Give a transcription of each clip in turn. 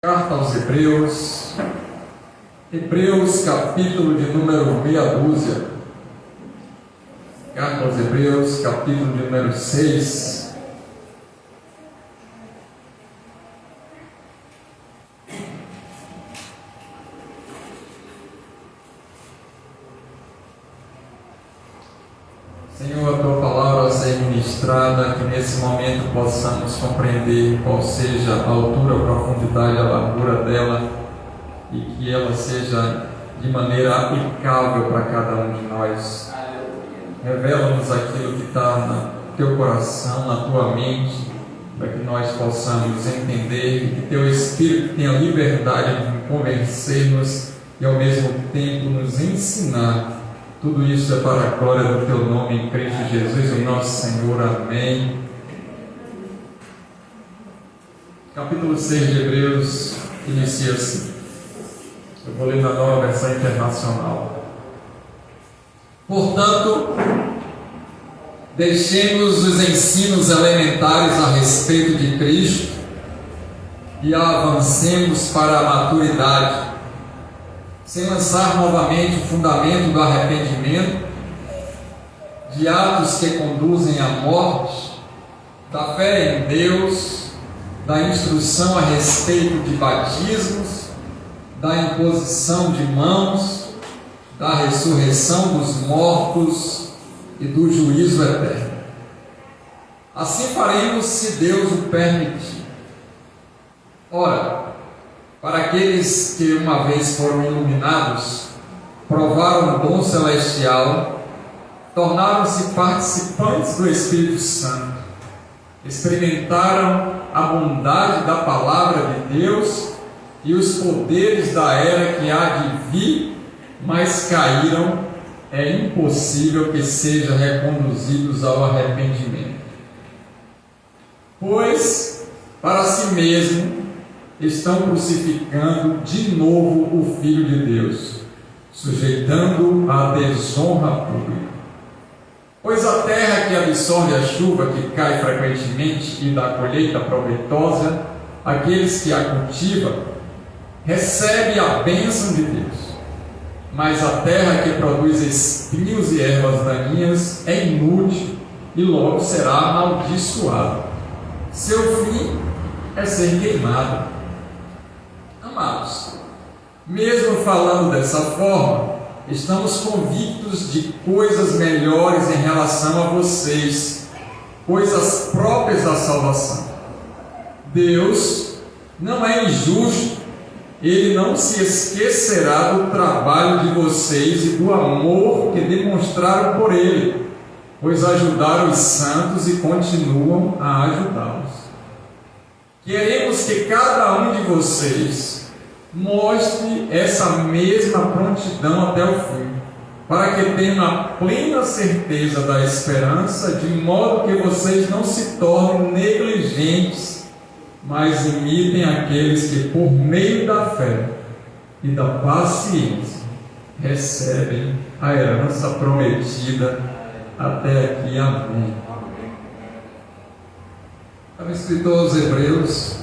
Carta aos Hebreus, Hebreus capítulo de número meia dúzia, Carta aos Hebreus capítulo de número 6. Senhor, a Tua palavra a ser ministrada, que nesse momento possamos compreender qual seja a altura, a profundidade, a largura dela, e que ela seja de maneira aplicável para cada um de nós. Revela-nos aquilo que está no Teu coração, na Tua mente, para que nós possamos entender e que Teu Espírito tenha liberdade de convencer-nos e ao mesmo tempo nos ensinar. Tudo isso é para a glória do Teu nome em Cristo Jesus, o nosso Senhor. Amém. Capítulo 6 de Hebreus inicia assim. Eu vou ler na Nova Versão Internacional. Portanto, deixemos os ensinos elementares a respeito de Cristo e avancemos para a maturidade, sem lançar novamente o fundamento do arrependimento, de atos que conduzem à morte, da fé em Deus, da instrução a respeito de batismos, da imposição de mãos, da ressurreição dos mortos e do juízo eterno. Assim faremos se Deus o permitir. Ora, para aqueles que uma vez foram iluminados, provaram o dom celestial, tornaram-se participantes do Espírito Santo, experimentaram a bondade da palavra de Deus e os poderes da era que há de vir, mas caíram, é impossível que sejam reconduzidos ao arrependimento. Pois, para si mesmo, estão crucificando de novo o Filho de Deus, sujeitando-o à desonra pública. Pois a terra que absorve a chuva que cai frequentemente e dá colheita proveitosa, aqueles que a cultivam, recebe a bênção de Deus. Mas a terra que produz espinhos e ervas daninhas é inútil e logo será amaldiçoada. Seu fim é ser queimado. Amados, mesmo falando dessa forma, estamos convictos de coisas melhores em relação a vocês, coisas próprias da salvação. Deus não é injusto, Ele não se esquecerá do trabalho de vocês e do amor que demonstraram por Ele, pois ajudaram os santos e continuam a ajudá-los. Queremos que cada um de vocês mostre essa mesma prontidão até o fim, para que tenham a plena certeza da esperança, de modo que vocês não se tornem negligentes, mas imitem aqueles que, por meio da fé e da paciência, recebem a herança prometida até aqui. Amém. O escritor aos Hebreus,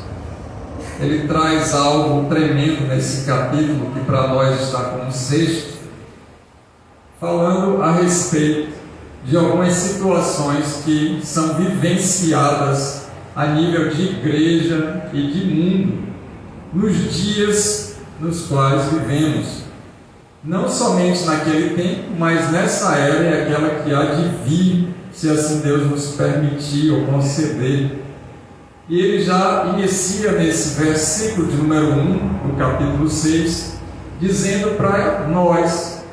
ele traz algo tremendo nesse capítulo, que para nós está como sexto, falando a respeito de algumas situações que são vivenciadas a nível de igreja e de mundo, nos dias nos quais vivemos, não somente naquele tempo, mas nessa era e aquela que há de vir, se assim Deus nos permitir ou conceder. E ele já inicia nesse versículo de número 1, do capítulo 6, dizendo para nós,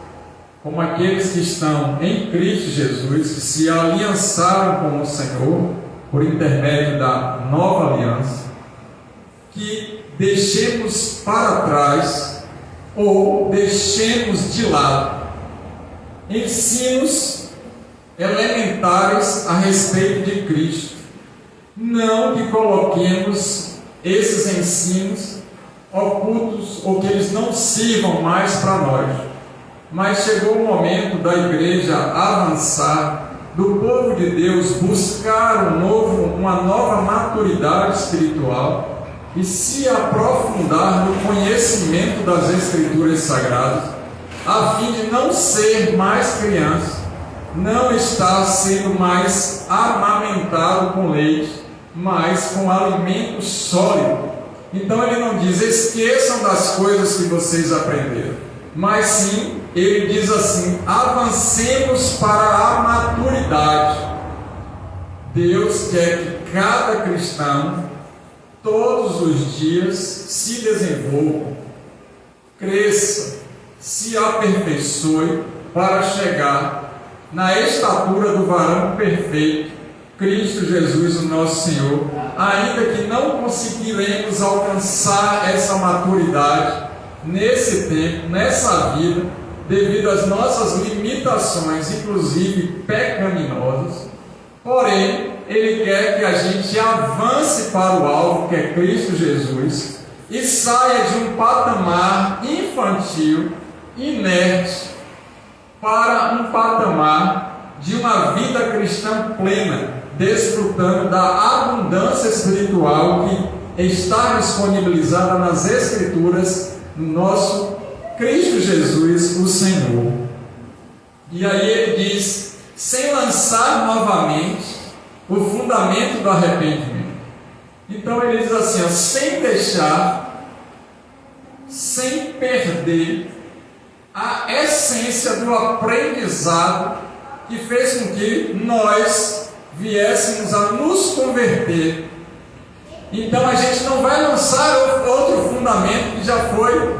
como aqueles que estão em Cristo Jesus, que se aliançaram com o Senhor, por intermédio da nova aliança, que deixemos para trás, ou deixemos de lado, ensinos elementares a respeito de Cristo. Não que coloquemos esses ensinos ocultos ou que eles não sirvam mais para nós, mas chegou o momento da igreja avançar, do povo de Deus buscar uma nova maturidade espiritual, e se aprofundar no conhecimento das Escrituras Sagradas, a fim de não ser mais criança, não estar sendo mais amamentado com leite, mas com alimento sólido. Então ele não diz, esqueçam das coisas que vocês aprenderam, mas sim, ele diz assim, avancemos para a maturidade. Deus quer que cada cristão, todos os dias, se desenvolva, cresça, se aperfeiçoe para chegar na estatura do varão perfeito, Cristo Jesus, o nosso Senhor, ainda que não conseguiremos alcançar essa maturidade nesse tempo, nessa vida, devido às nossas limitações, inclusive pecaminosas, porém, Ele quer que a gente avance para o alvo, que é Cristo Jesus, e saia de um patamar infantil, inerte, para um patamar de uma vida cristã plena, desfrutando da abundância espiritual que está disponibilizada nas Escrituras, no nosso Cristo Jesus, o Senhor. E aí ele diz, sem lançar novamente o fundamento do arrependimento. Então ele diz assim, ó, sem deixar, sem perder a essência do aprendizado que fez com que nós viéssemos a nos converter. Então a gente não vai lançar outro fundamento que já foi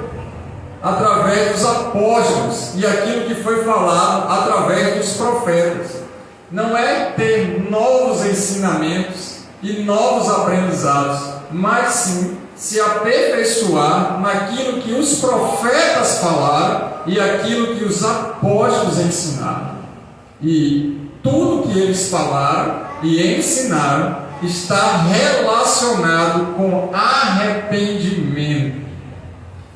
através dos apóstolos e aquilo que foi falado através dos profetas. Não é ter novos ensinamentos e novos aprendizados, mas sim se aperfeiçoar naquilo que os profetas falaram e aquilo que os apóstolos ensinaram. E tudo que eles falaram e ensinaram está relacionado com arrependimento.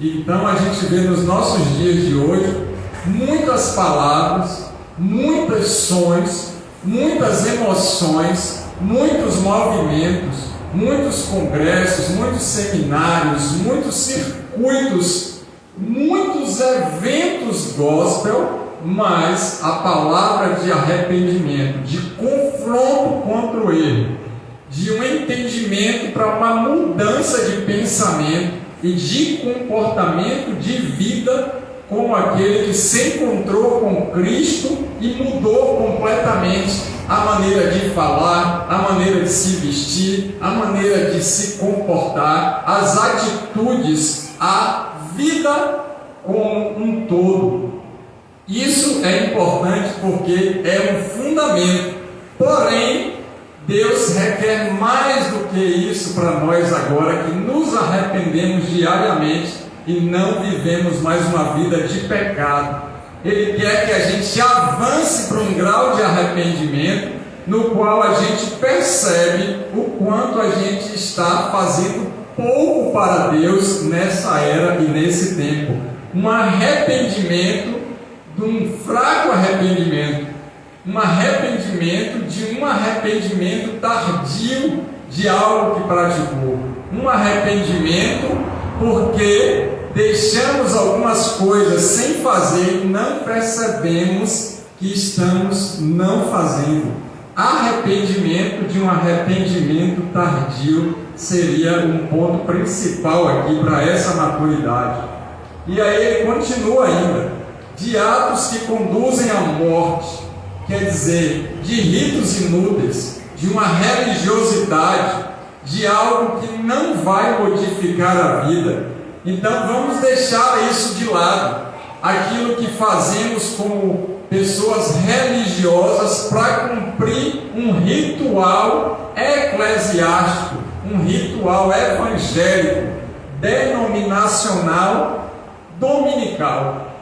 Então a gente vê nos nossos dias de hoje muitas palavras, muitas sons, muitas emoções, muitos movimentos, muitos congressos, muitos seminários, muitos circuitos, muitos eventos gospel, mas a palavra de arrependimento, de confronto contra o erro, de um entendimento para uma mudança de pensamento e de comportamento de vida, como aquele que se encontrou com Cristo e mudou completamente a maneira de falar, a maneira de se vestir, a maneira de se comportar, as atitudes, a vida como um todo. Isso é importante porque é um fundamento, porém Deus requer mais do que isso para nós agora, que nos arrependemos diariamente e não vivemos mais uma vida de pecado. Ele quer que a gente avance para um grau de arrependimento no qual a gente percebe o quanto a gente está fazendo pouco para Deus nessa era e nesse tempo. Um arrependimento, de um fraco arrependimento, um arrependimento tardio de algo que praticou, um arrependimento porque deixamos algumas coisas sem fazer e não percebemos que estamos não fazendo. Arrependimento de um arrependimento tardio seria um ponto principal aqui para essa maturidade. E aí ele continua ainda, de atos que conduzem à morte, quer dizer, de ritos inúteis, de uma religiosidade, de algo que não vai modificar a vida. Então vamos deixar isso de lado, aquilo que fazemos como pessoas religiosas para cumprir um ritual eclesiástico, um ritual evangélico, denominacional, dominical.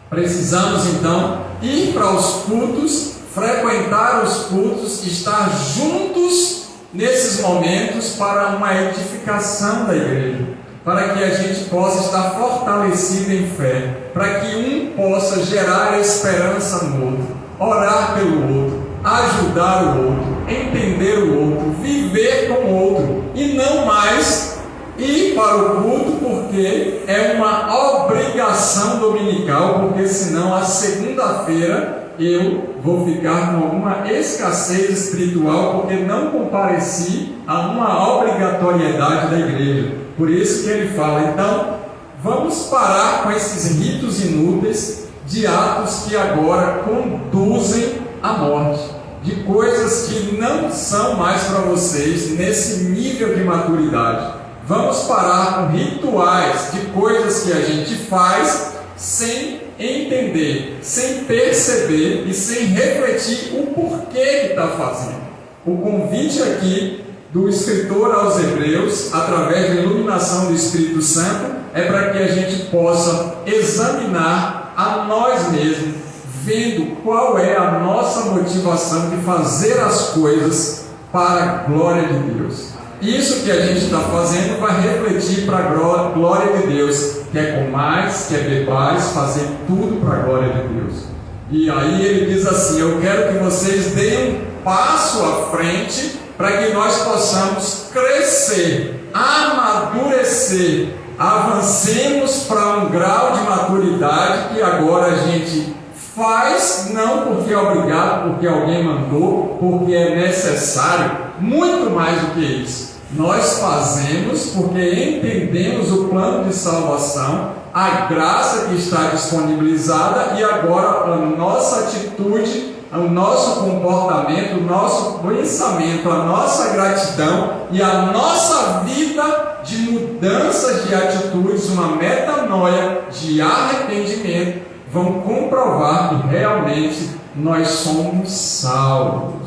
Precisamos então ir para os cultos, frequentar os cultos, estar juntos nesses momentos para uma edificação da igreja, para que a gente possa estar fortalecido em fé, para que um possa gerar esperança no outro, orar pelo outro, ajudar o outro, entender o outro, viver com o outro, e não mais ir para o culto porque é uma obrigação dominical, porque senão a segunda-feira eu vou ficar com alguma escassez espiritual porque não compareci a uma obrigatoriedade da igreja. Por isso que ele fala, então, vamos parar com esses ritos inúteis de atos que agora conduzem à morte, de coisas que não são mais para vocês nesse nível de maturidade. Vamos parar com rituais de coisas que a gente faz sem entender, sem perceber e sem refletir o porquê que está fazendo. O convite aqui do escritor aos Hebreus, através da iluminação do Espírito Santo, é para que a gente possa examinar a nós mesmos, vendo qual é a nossa motivação de fazer as coisas para a glória de Deus. Isso que a gente está fazendo vai refletir para a glória de Deus. Quer comais, quer bebais, fazer tudo para a glória de Deus. E aí ele diz assim: eu quero que vocês deem um passo à frente para que nós possamos crescer, amadurecer, avancemos para um grau de maturidade que agora a gente faz, não porque é obrigado, porque alguém mandou, porque é necessário, muito mais do que isso. Nós fazemos porque entendemos o plano de salvação, a graça que está disponibilizada, e agora a nossa atitude, o nosso comportamento, o nosso pensamento, a nossa gratidão e a nossa vida de mudanças de atitudes, uma metanoia de arrependimento, vão comprovar que realmente nós somos salvos.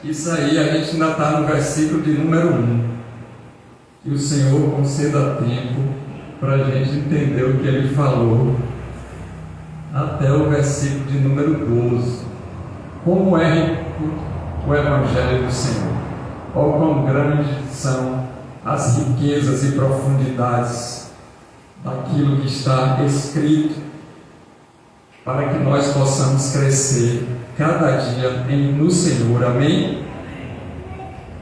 Isso aí a gente ainda está no versículo de número 1. Que o Senhor conceda tempo para a gente entender o que Ele falou até o versículo de número 12. Como é rico o Evangelho do Senhor. Ó quão grandes são as riquezas e profundidades daquilo que está escrito, para que nós possamos crescer cada dia no Senhor. Amém?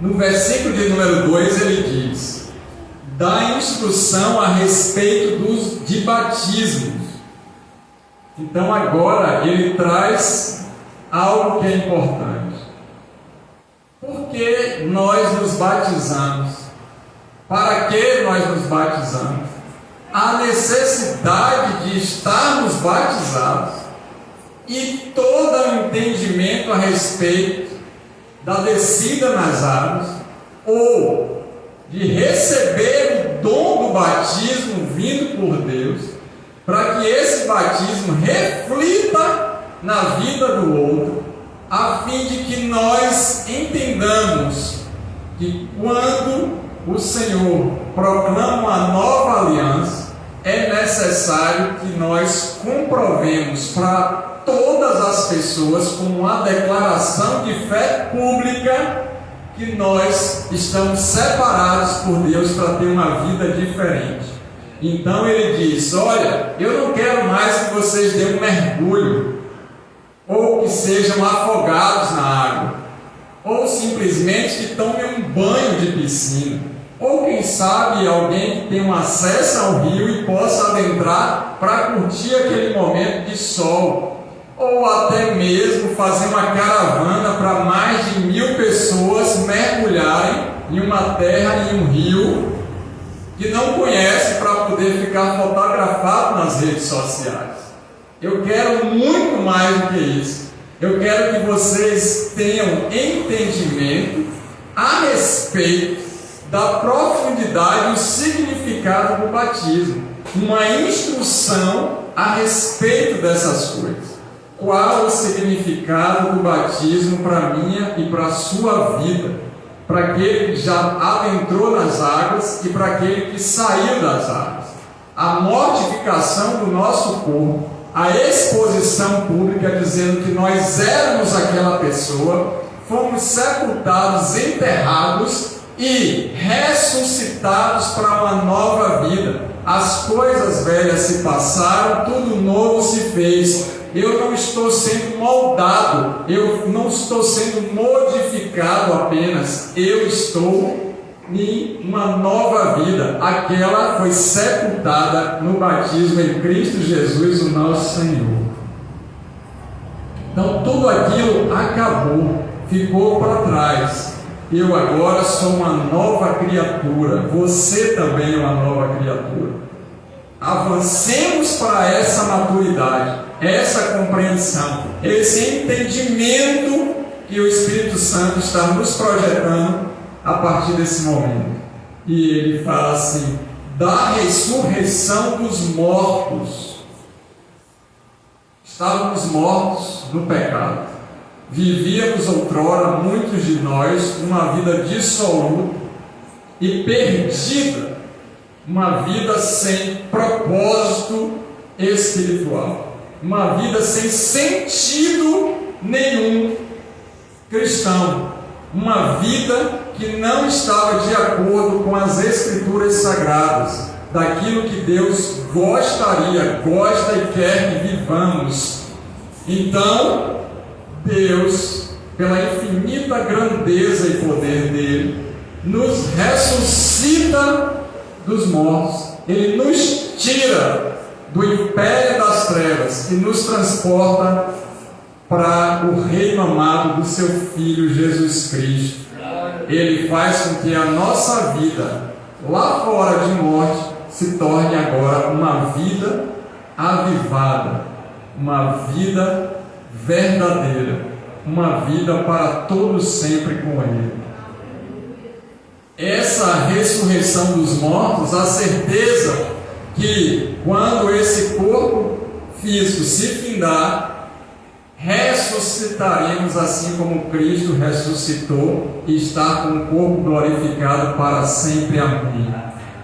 No versículo de número 2 ele diz: dá instrução a respeito de batismos. Então agora ele traz algo que é importante. Por que nós nos batizamos? Para que nós nos batizamos? A necessidade de estarmos batizados e todo o entendimento a respeito da descida nas águas, ou de receber o dom do batismo vindo por Deus, para que esse batismo reflita na vida do outro, a fim de que nós entendamos que quando o Senhor proclama uma nova aliança, é necessário que nós comprovemos para todas as pessoas, como uma declaração de fé pública, que nós estamos separados por Deus para ter uma vida diferente. Então ele diz: olha, eu não quero mais que vocês dêem um mergulho, ou que sejam afogados na água, ou simplesmente que tomem um banho de piscina, ou quem sabe alguém que tenha um acesso ao rio e possa adentrar para curtir aquele momento de sol, ou até mesmo fazer uma caravana para mais de 1000 pessoas mergulharem em uma terra, em um rio que não conhece, para poder ficar fotografado nas redes sociais. Eu quero muito mais do que isso. Eu quero que vocês tenham entendimento a respeito da profundidade e o significado do batismo, uma instrução a respeito dessas coisas. Qual o significado do batismo para a minha e para a sua vida, para aquele que já adentrou nas águas e para aquele que saiu das águas? A mortificação do nosso corpo, a exposição pública dizendo que nós éramos aquela pessoa, fomos sepultados, enterrados e ressuscitados para uma nova vida. As coisas velhas se passaram, tudo novo se fez. Eu não estou sendo moldado, eu não estou sendo modificado apenas, eu estou em uma nova vida. Aquela foi sepultada no batismo em Cristo Jesus, o nosso Senhor. Então tudo aquilo acabou, ficou para trás. Eu agora sou uma nova criatura, você também é uma nova criatura. Avancemos para essa maturidade, essa compreensão, esse entendimento que o Espírito Santo está nos projetando a partir desse momento. E ele fala assim: da ressurreição dos mortos. Estávamos mortos no pecado, vivíamos outrora, muitos de nós, uma vida dissoluta e perdida, uma vida sem propósito espiritual, uma vida sem sentido nenhum cristão, uma vida que não estava de acordo com as Escrituras Sagradas, daquilo que Deus gostaria, gosta e quer que vivamos. Então, Deus, pela infinita grandeza e poder dele, nos ressuscita dos mortos. Ele nos tira do império das trevas e nos transporta para o reino amado do seu Filho Jesus Cristo. Ele faz com que a nossa vida lá fora de morte se torne agora uma vida avivada, uma vida verdadeira, uma vida para todos sempre com Ele. Essa ressurreição dos mortos, a certeza que quando esse corpo físico se findar, ressuscitaremos assim como Cristo ressuscitou e está com o corpo glorificado para sempre. Amém.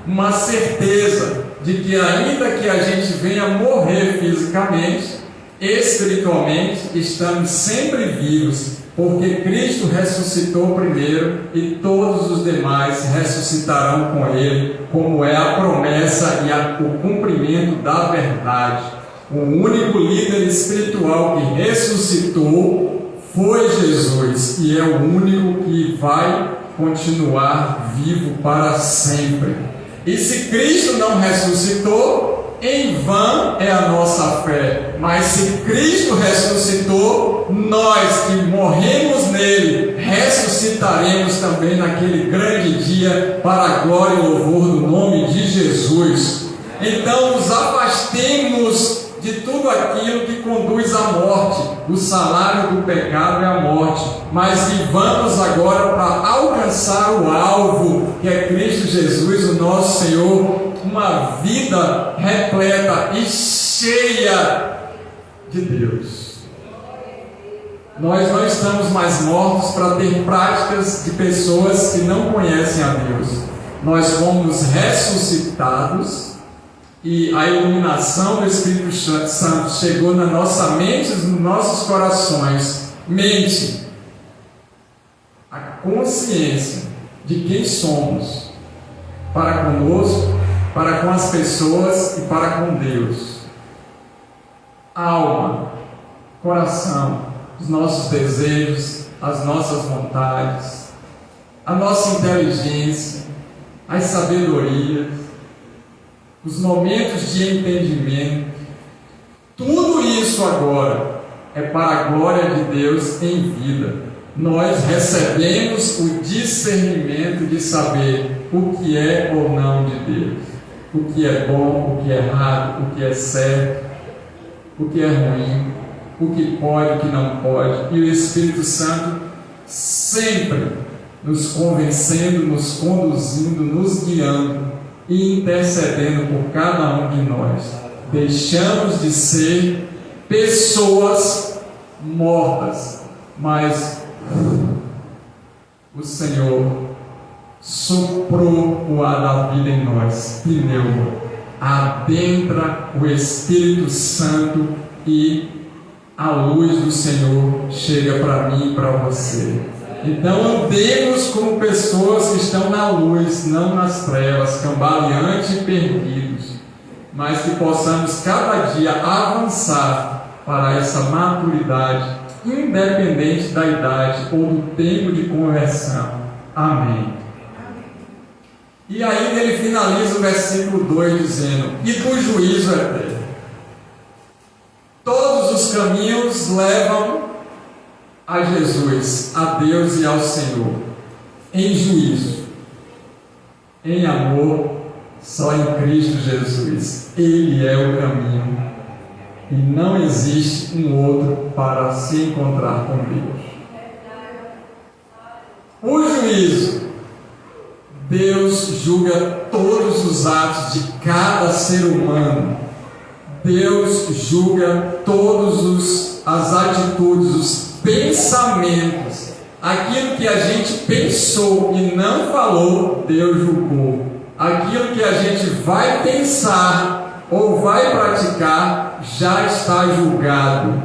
Uma certeza de que ainda que a gente venha morrer fisicamente, espiritualmente estamos sempre vivos, porque Cristo ressuscitou primeiro e todos os demais ressuscitarão com Ele, como é a promessa e o cumprimento da verdade. O único líder espiritual que ressuscitou foi Jesus, e é o único que vai continuar vivo para sempre. E se Cristo não ressuscitou, em vão é a nossa fé. Mas se Cristo ressuscitou, nós que morremos nele, ressuscitaremos também naquele grande dia, para a glória e louvor do nome de Jesus. Então nos afastemos de tudo aquilo que conduz à morte. O salário do pecado é a morte, mas vivamos agora para alcançar o alvo, que é Cristo Jesus, o nosso Senhor, uma vida repleta e cheia de Deus. Nós não estamos mais mortos para ter práticas de pessoas que não conhecem a Deus. Nós fomos ressuscitados e a iluminação do Espírito Santo chegou na nossa mente, nos nossos corações. Mente, a consciência de quem somos para conosco, para com as pessoas e para com Deus. Alma, coração, os nossos desejos, as nossas vontades, a nossa inteligência, as sabedorias, os momentos de entendimento, tudo isso agora é para a glória de Deus em vida. Nós recebemos o discernimento de saber o que é ou não de Deus, o que é bom, o que é errado, o que é certo, o que é ruim, o que pode, o que não pode. E o Espírito Santo sempre nos convencendo, nos conduzindo, nos guiando e intercedendo por cada um de nós. Deixamos de ser pessoas mortas, mas o Senhor soprou o ar da vida em nós, pneuma, adentra o Espírito Santo e a luz do Senhor chega para mim e para você. Então andemos como pessoas que estão na luz, não nas trevas, cambaleantes e perdidos, mas que possamos cada dia avançar para essa maturidade, independente da idade ou do tempo de conversão. Amém. E ainda ele finaliza o versículo 2 dizendo: e do juízo eterno. Todos os caminhos levam a Jesus, a Deus e ao Senhor, em juízo, em amor, só em Cristo Jesus. Ele é o caminho e não existe um outro para se encontrar com Deus. O juízo. Deus julga todos os atos de cada ser humano. Deus julga todas as atitudes, os pensamentos. Aquilo que a gente pensou e não falou, Deus julgou. Aquilo que a gente vai pensar ou vai praticar, já está julgado.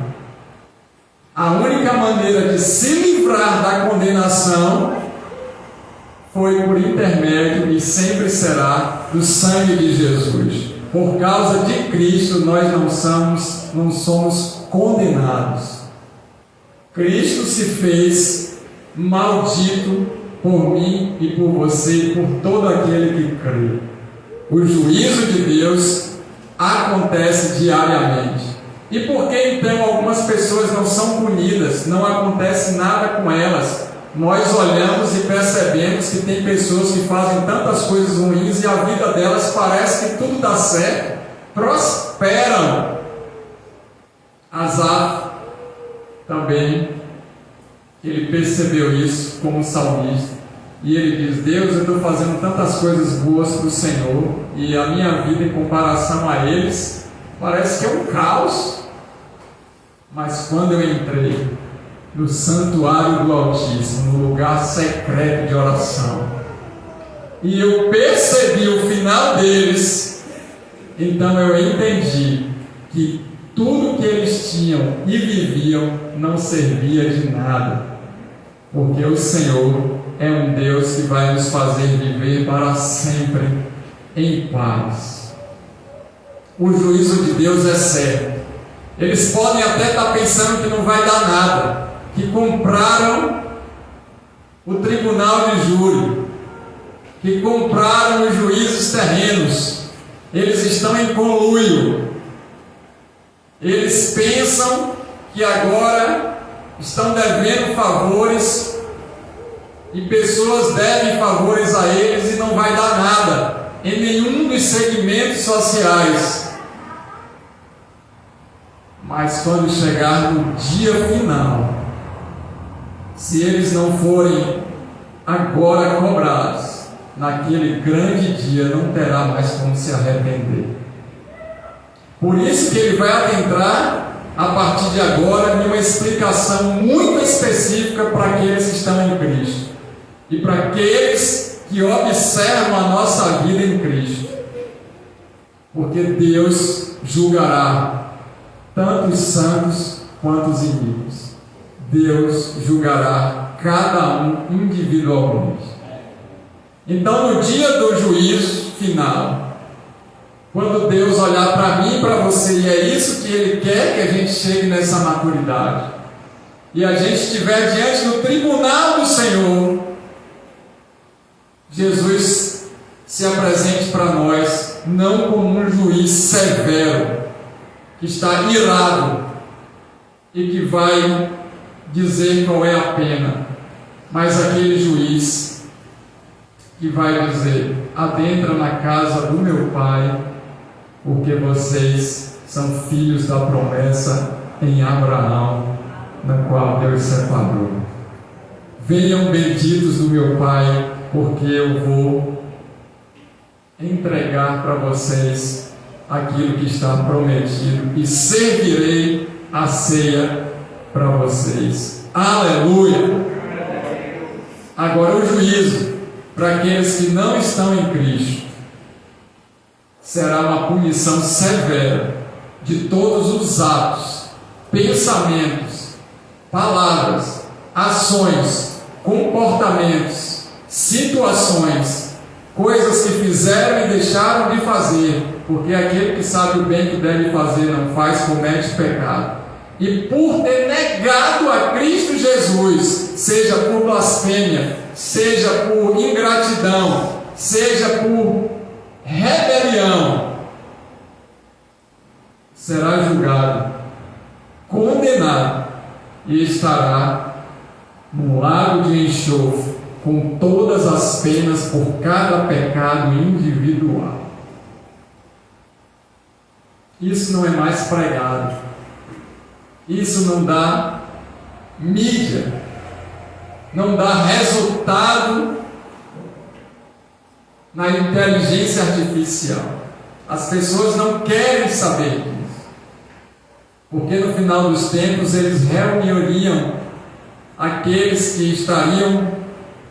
A única maneira de se livrar da condenação foi por intermédio e sempre será do sangue de Jesus. Por causa de Cristo nós não somos condenados. Cristo se fez maldito por mim e por você e por todo aquele que crê. O juízo de Deus acontece diariamente. E por que então algumas pessoas não são punidas, não acontece nada com elas? Nós olhamos e percebemos que tem pessoas que fazem tantas coisas ruins e a vida delas parece que tudo dá certo, prosperam. Asaf também, ele percebeu isso como salmista, e ele diz: Deus, eu estou fazendo tantas coisas boas para o Senhor, e a minha vida em comparação a eles parece que é um caos. Mas quando eu entrei no santuário do Altíssimo, no lugar secreto de oração, e eu percebi o final deles, então eu entendi que tudo que eles tinham e viviam não servia de nada, porque o Senhor é um Deus que vai nos fazer viver para sempre em paz. O juízo de Deus é certo. Eles podem até estar pensando que não vai dar nada, que compraram o tribunal de júri, que compraram os juízos terrenos. Eles estão em conluio. Eles pensam que agora estão devendo favores e pessoas devem favores a eles e não vai dar nada em nenhum dos segmentos sociais. Mas quando chegar no dia final, se eles não forem agora cobrados, naquele grande dia não terá mais como se arrepender. Por isso que ele vai adentrar a partir de agora em uma explicação muito específica para aqueles que estão em Cristo e para aqueles que observam a nossa vida em Cristo, porque Deus julgará tanto os santos quanto os ímpios. Deus julgará cada um individualmente. Então, no dia do juízo final, quando Deus olhar para mim e para você, e é isso que Ele quer que a gente chegue nessa maturidade, e a gente estiver diante do tribunal do Senhor, Jesus se apresente para nós não como um juiz severo, que está irado e que vai dizer qual é a pena, mas aquele juiz que vai dizer: adentra na casa do meu Pai, porque vocês são filhos da promessa em Abraão, na qual Deus separou. Venham benditos do meu Pai, porque eu vou entregar para vocês aquilo que está prometido e servirei a ceia para vocês. Aleluia! Agora o juízo para aqueles que não estão em Cristo será uma punição severa de todos os atos, pensamentos, palavras, ações, comportamentos, situações, coisas que fizeram e deixaram de fazer, porque aquele que sabe o bem que deve fazer não faz, comete pecado. E por ter negado a Cristo Jesus, seja por blasfêmia, seja por ingratidão, seja por rebelião, será julgado, condenado e estará no lago de enxofre, com todas as penas por cada pecado individual. Isso não é mais pregado. Isso não dá mídia. Não dá resultado na inteligência artificial. As pessoas não querem saber disso. Porque no final dos tempos eles reuniriam aqueles que estariam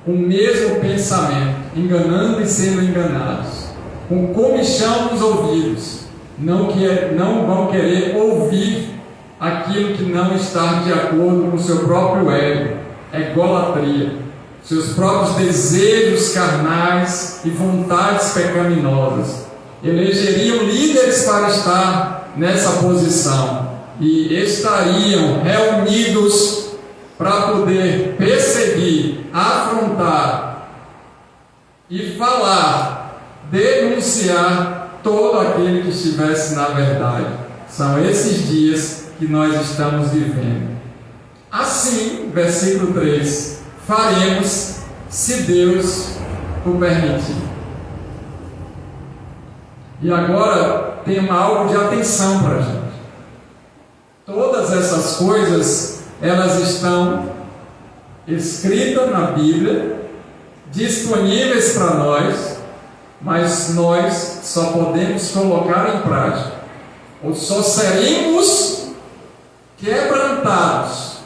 com o mesmo pensamento, enganando e sendo enganados, com comichão nos ouvidos, não vão querer ouvir aquilo que não está de acordo com o seu próprio ego, egolatria, seus próprios desejos carnais e vontades pecaminosas. Elegeriam líderes para estar nessa posição e estariam reunidos para poder perseguir, afrontar e falar, denunciar todo aquele que estivesse na verdade. São esses dias que nós estamos vivendo. Assim, versículo 3, faremos se Deus o permitir. E agora tem algo de atenção para a gente. Todas essas coisas, elas estão escritas na Bíblia, disponíveis para nós, mas nós só podemos colocar em prática, ou só seremos quebrantados,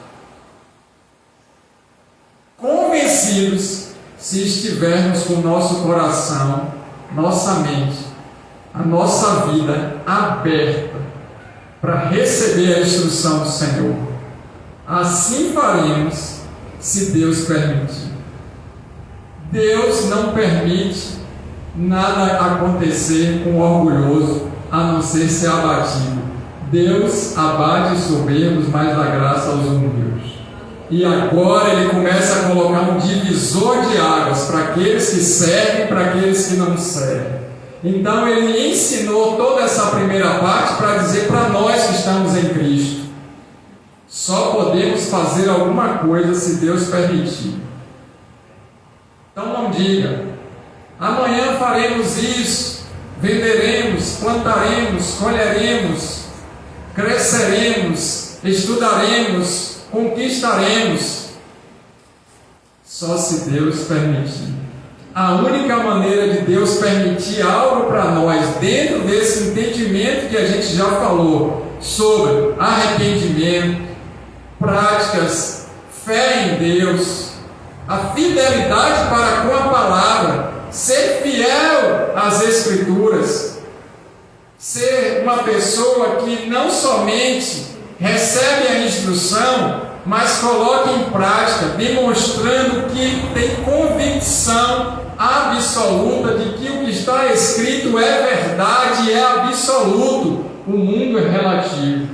convencidos, se estivermos com o nosso coração, nossa mente, a nossa vida aberta para receber a instrução do Senhor. Assim faremos, se Deus permitir. Deus não permite nada acontecer com o orgulhoso, a não ser ser abatido. Deus abate os soberbos, mas dá graça aos humildes. E agora Ele começa a colocar um divisor de águas para aqueles que servem e para aqueles que não servem. Então Ele ensinou toda essa primeira parte para dizer para nós que estamos em Cristo: só podemos fazer alguma coisa se Deus permitir. Então não diga: amanhã faremos isso, venderemos, plantaremos, colheremos, cresceremos, estudaremos, conquistaremos. Só se Deus permitir. A única maneira de Deus permitir algo para nós, dentro desse entendimento que a gente já falou, sobre arrependimento, práticas, fé em Deus, a fidelidade para com a palavra, ser fiel às Escrituras, ser uma pessoa que não somente recebe a instrução, mas coloca em prática, demonstrando que tem convicção absoluta de que o que está escrito é verdade, é absoluto. O mundo é relativo.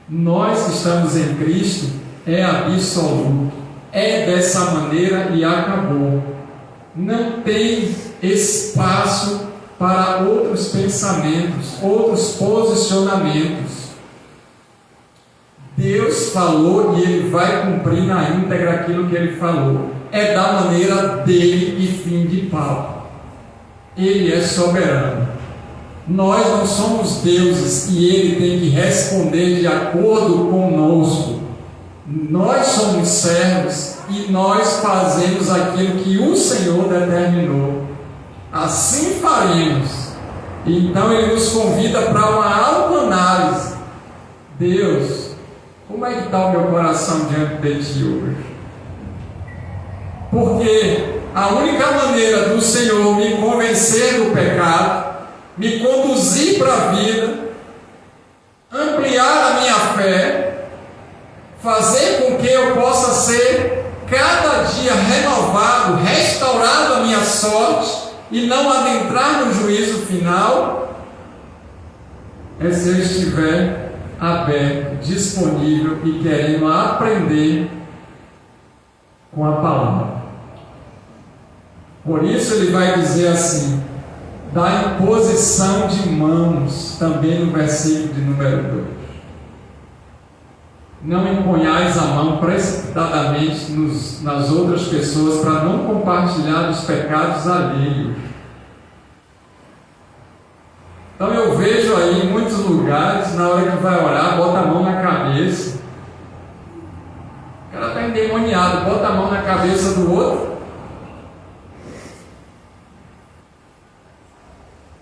Nós que estamos em Cristo é absoluto. É dessa maneira e acabou. Não tem espaço para outros pensamentos, outros posicionamentos. Deus falou e Ele vai cumprir na íntegra aquilo que Ele falou. É da maneira dele e fim de papo. Ele é soberano. Nós não somos deuses e Ele tem que responder de acordo conosco. Nós somos servos e nós fazemos aquilo que o Senhor determinou. Assim faremos. Então Ele nos convida para uma autoanálise. Deus, como é que está o meu coração diante de Ti hoje? Porque a única maneira do Senhor me convencer do pecado, me conduzir para a vida, ampliar a minha fé, fazer com que eu possa ser cada dia renovado, restaurado a minha sorte e não adentrar no juízo final, é se eu estiver aberto, disponível e querendo aprender com a palavra. Por isso ele vai dizer assim, da imposição de mãos, também no versículo de número 2. Não imponhais a mão precipitadamente nas outras pessoas para não compartilhar os pecados alheios. Então eu vejo aí em muitos lugares, na hora que vai orar, bota a mão na cabeça. O cara está endemoniado, bota a mão na cabeça do outro.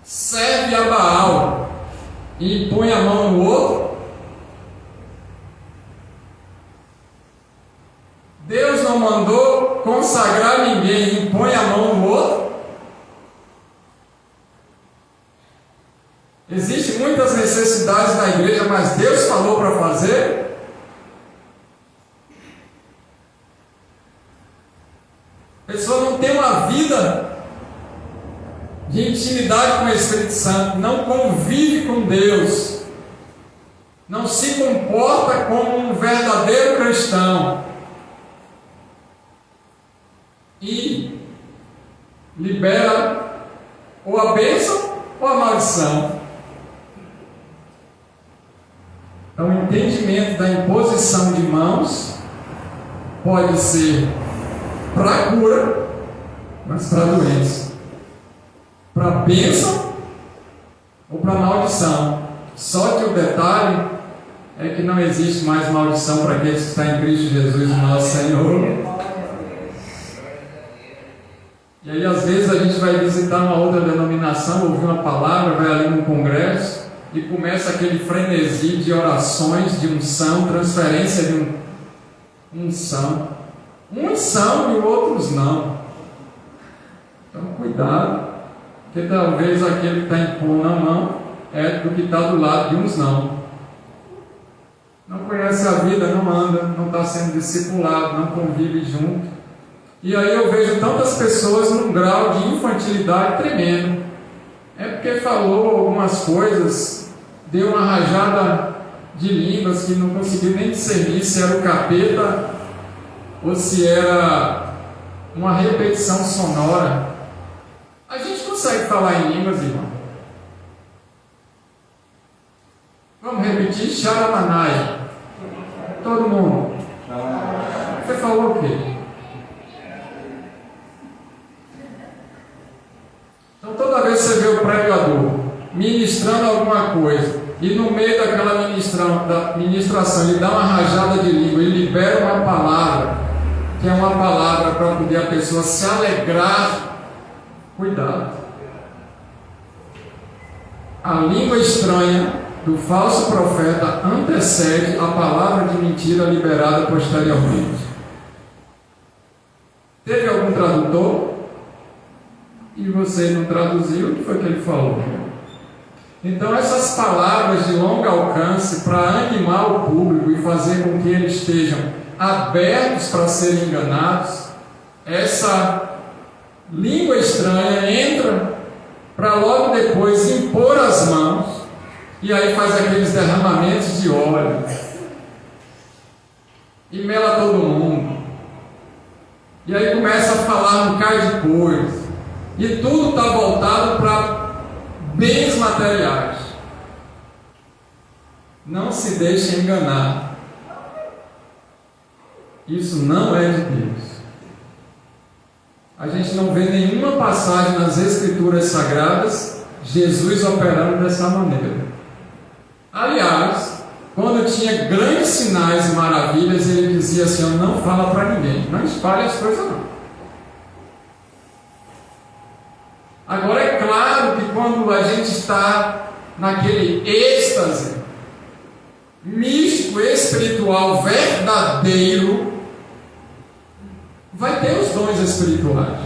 Serve a Baal e impõe a mão no outro. Deus não mandou consagrar ninguém, impõe a mão no outro. Existem muitas necessidades na igreja, mas Deus falou para fazer. A pessoa não tem uma vida de intimidade com o Espírito Santo, não convive com Deus, não se comporta como um verdadeiro cristão e libera ou a bênção ou a maldição. Então, o entendimento da imposição de mãos pode ser para cura, mas para doença, para bênção ou para maldição. Só que o detalhe é que não existe mais maldição para aqueles que estão em Cristo Jesus, o nosso Senhor. E aí às vezes a gente vai visitar uma outra denominação, ouvir uma palavra, vai ali num congresso e começa aquele frenesi de orações, de unção, transferência de unção. Uns são e outros não. Então cuidado, porque talvez aquele que está impondo a mão é do que está do lado de uns não. Não conhece a vida, não anda, não está sendo discipulado, não convive junto. E aí eu vejo tantas pessoas num grau de infantilidade tremendo. É porque falou algumas coisas, deu uma rajada de línguas que não conseguiu nem discernir se era o capeta ou se era uma repetição sonora. A gente consegue falar em línguas, irmão? Vamos repetir? Xaramanai. Todo mundo. Você falou o quê? Então toda vez que você vê o pregador ministrando alguma coisa e no meio daquela ministração ele dá uma rajada de língua, ele libera uma palavra, que é uma palavra para poder a pessoa se alegrar, cuidado. A língua estranha do falso profeta antecede a palavra de mentira liberada posteriormente. Teve algum tradutor? E você não traduziu o que foi que ele falou? Então essas palavras de longo alcance para animar o público e fazer com que eles estejam abertos para serem enganados, essa língua estranha entra para logo depois impor as mãos e aí faz aqueles derramamentos de óleo e mela todo mundo e aí começa a falar um bocado de coisa. E tudo está voltado para bens materiais. Não se deixe enganar. Isso não é de Deus. A gente não vê nenhuma passagem nas Escrituras Sagradas Jesus operando dessa maneira. Aliás, quando tinha grandes sinais e maravilhas, ele dizia assim: não fala para ninguém, não espalhe as coisas não. Agora é claro que quando a gente está naquele êxtase místico, espiritual, verdadeiro, vai ter os dons espirituais.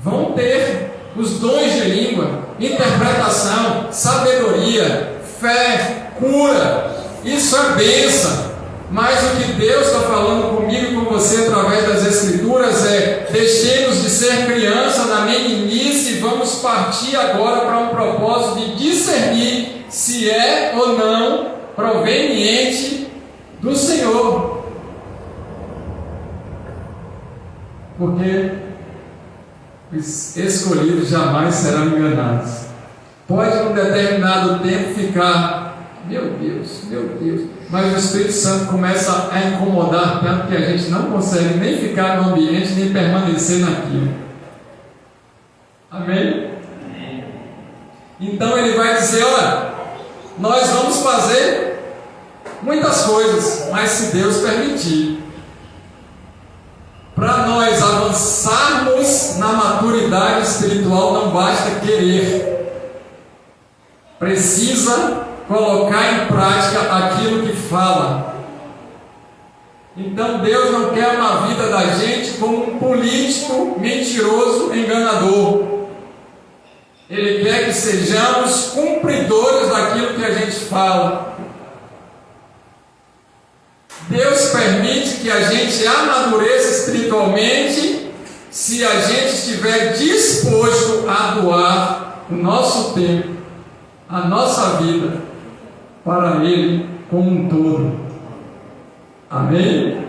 Vão ter os dons de língua, interpretação, sabedoria, fé, cura. Isso é bênção. Mas o que Deus está falando comigo e com você através das Escrituras é: deixemos de ser criança na meninice e vamos partir agora para um propósito de discernir se é ou não proveniente do Senhor. porque os escolhidos jamais serão enganados. Pode, num determinado tempo, ficar, meu Deus, mas o Espírito Santo começa a incomodar tanto que a gente não consegue nem ficar no ambiente, nem permanecer naquilo. Amém? Então ele vai dizer: olha, nós vamos fazer muitas coisas, mas se Deus permitir. Para nós avançarmos na maturidade espiritual, não basta querer, precisa colocar em prática aquilo que fala. Então Deus não quer uma vida da gente como um político mentiroso, enganador. Ele quer que sejamos cumpridores daquilo que a gente fala. Deus permite que a gente amadureça espiritualmente se a gente estiver disposto a doar o nosso tempo, a nossa vida, para Ele como um todo. Amém?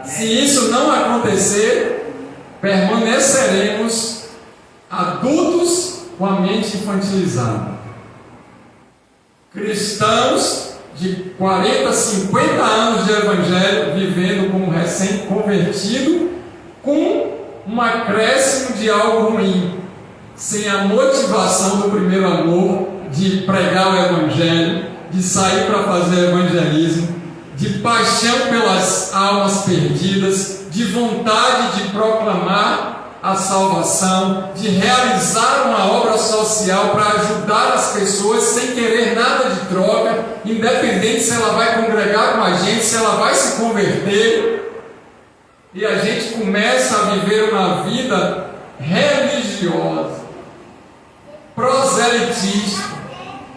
Se isso não acontecer, permaneceremos adultos com a mente infantilizada. Cristãos de 40, 50 anos de evangelho, vivendo como recém-convertido, com um acréscimo de algo ruim, sem a motivação do primeiro amor, de pregar o evangelho, de sair para fazer evangelismo, de paixão pelas almas perdidas, de vontade de proclamar a salvação, de realizar uma obra social para ajudar as pessoas sem querer nada de troca, independente se ela vai congregar com a gente, se ela vai se converter. E a gente começa a viver uma vida religiosa, proselitista.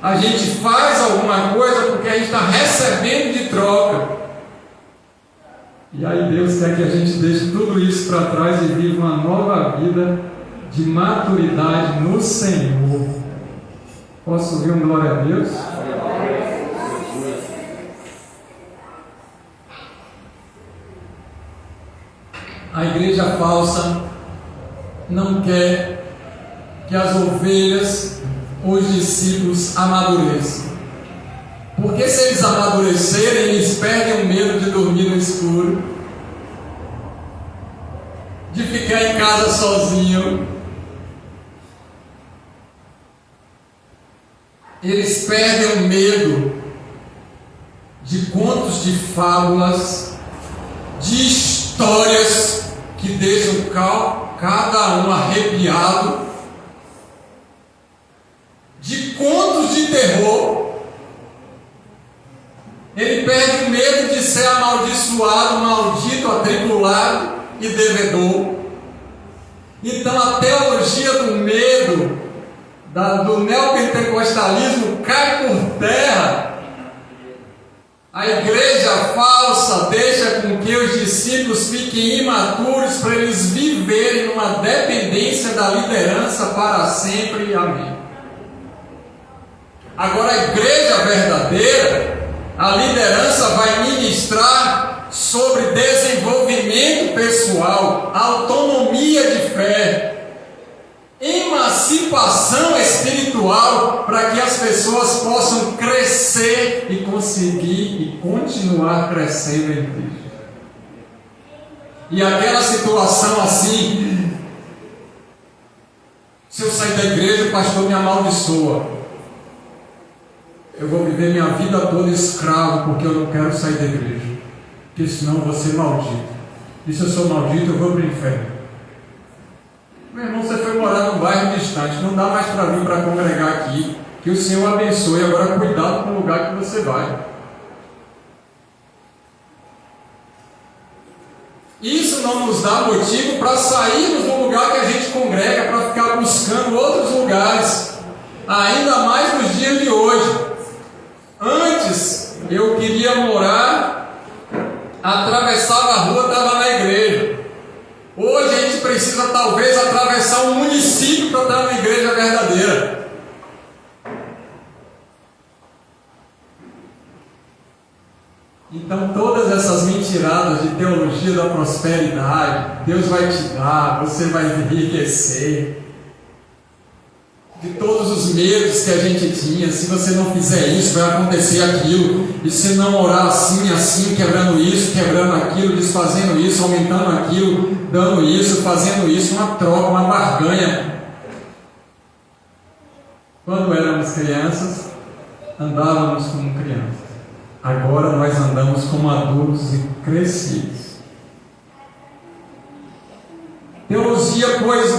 A gente faz alguma coisa porque a gente está recebendo de troca. E aí Deus quer que a gente deixe tudo isso para trás e viva uma nova vida de maturidade no Senhor. Posso ouvir um glória a Deus? A igreja falsa não quer que as ovelhas, os discípulos, amadureçam. Porque se eles amadurecerem, eles perdem o medo de dormir no escuro, de ficar em casa sozinho. Eles perdem o medo de contos de fábulas, de histórias que deixam cada um arrepiado, de contos de terror. Ele perde o medo de ser amaldiçoado, maldito, atribulado e devedor. Então a teologia do medo, do neopentecostalismo cai por terra. A igreja falsa deixa com que os discípulos fiquem imaturos para eles viverem numa dependência da liderança para sempre. Amém. Agora a igreja verdadeira, a liderança vai ministrar sobre desenvolvimento pessoal, autonomia de fé, emancipação espiritual, para que as pessoas possam crescer e conseguir e continuar crescendo em Cristo. E aquela situação assim: se eu sair da igreja, o pastor me amaldiçoa, eu vou viver minha vida toda escravo, porque eu não quero sair da igreja, porque senão eu vou ser maldito. E se eu sou maldito, eu vou para o inferno. Meu irmão, você foi morar num bairro distante, não dá mais para vir para congregar aqui. Que o Senhor abençoe. Agora cuidado com o lugar que você vai. Isso não nos dá motivo para sairmos do lugar que a gente congrega, para ficar buscando outros lugares, ainda mais nos dias de hoje. Antes, eu queria morar, atravessava a rua, estava na igreja. Hoje a gente precisa talvez atravessar um município para estar na igreja verdadeira. Então todas essas mentiras mentiradas de teologia da prosperidade. Deus vai te dar, você vai enriquecer. De todos os medos que a gente tinha, se você não fizer isso, vai acontecer aquilo. E se não orar assim, assim, quebrando isso, quebrando aquilo, desfazendo isso, aumentando aquilo, dando isso, fazendo isso, uma troca, uma barganha. Quando éramos crianças, andávamos como crianças. Agora nós andamos como adultos e crescidos. Teologia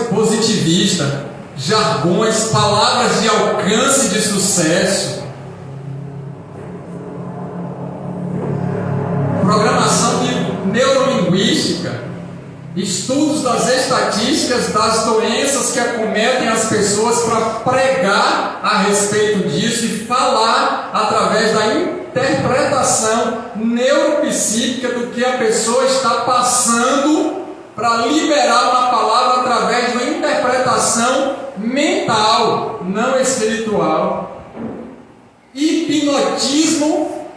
positivista, jargões, palavras de alcance de sucesso, programação de neurolinguística, estudos das estatísticas das doenças que acometem as pessoas para pregar a respeito disso e falar através da interpretação neuropsíquica do que a pessoa está passando, para liberar uma palavra através de uma interpretação mental, não espiritual. Hipnotismo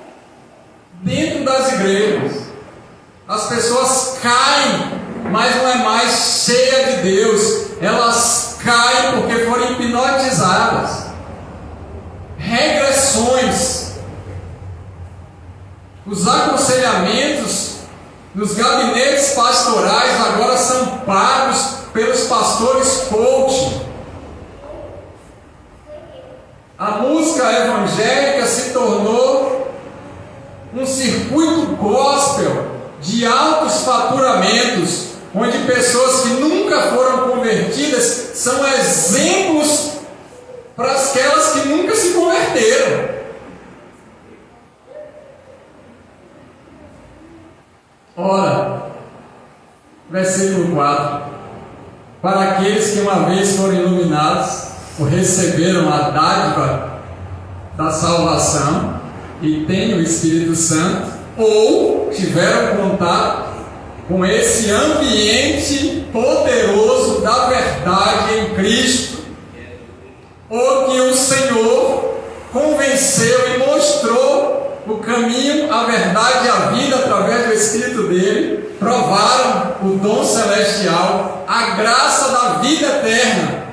dentro das igrejas. As pessoas caem, mas não é mais cheia de Deus. Elas caem porque foram hipnotizadas. Regressões. Os aconselhamentos nos gabinetes pastorais agora são pagos pelos pastores coach. A música evangélica se tornou um circuito gospel de altos faturamentos, onde pessoas que nunca foram convertidas são exemplos para aquelas que nunca se converteram. Ora, versículo 4: para aqueles que uma vez foram iluminados, ou receberam a dádiva da salvação e têm o Espírito Santo, ou tiveram contato com esse ambiente poderoso da verdade em Cristo, ou que o Senhor convenceu e mostrou o caminho, a verdade e a vida através do Espírito dele, provaram o dom celestial, a graça da vida eterna,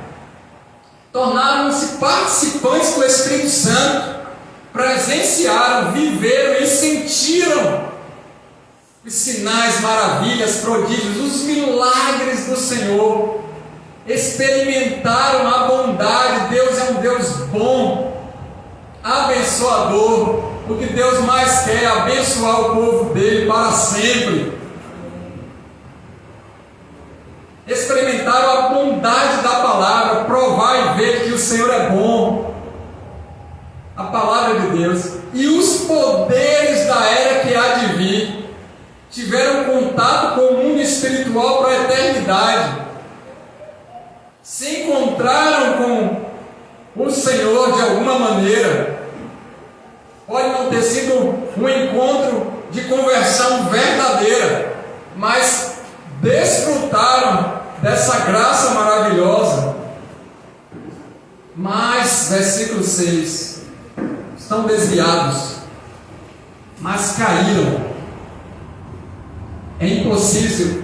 tornaram-se participantes do Espírito Santo, presenciaram, viveram e sentiram os sinais, maravilhas, prodígios, os milagres do Senhor, experimentaram a bondade. Deus é um Deus bom, abençoador. O que Deus mais quer é abençoar o povo dele para sempre. Experimentaram a bondade da palavra, provar e ver que o Senhor é bom, a palavra de Deus, e os poderes da era que há de vir. Tiveram contato com o mundo espiritual para a eternidade, se encontraram com o Senhor de alguma maneira. Pode não ter sido um encontro de conversão verdadeira, mas desfrutaram dessa graça maravilhosa. Mas, versículo 6, estão desviados, mas caíram. É impossível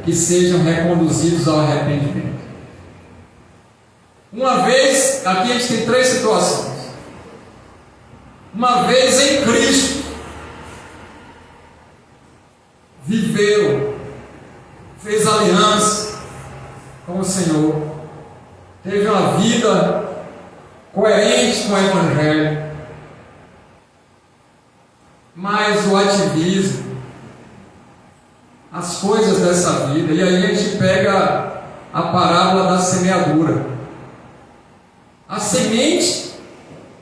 que sejam reconduzidos ao arrependimento. Uma vez, aqui a gente tem 3 situações. Uma vez em Cristo, viveu, fez aliança com o Senhor, teve uma vida coerente com o Evangelho, mas o ativismo, as coisas dessa vida, e aí a gente pega a parábola da semeadura. A semente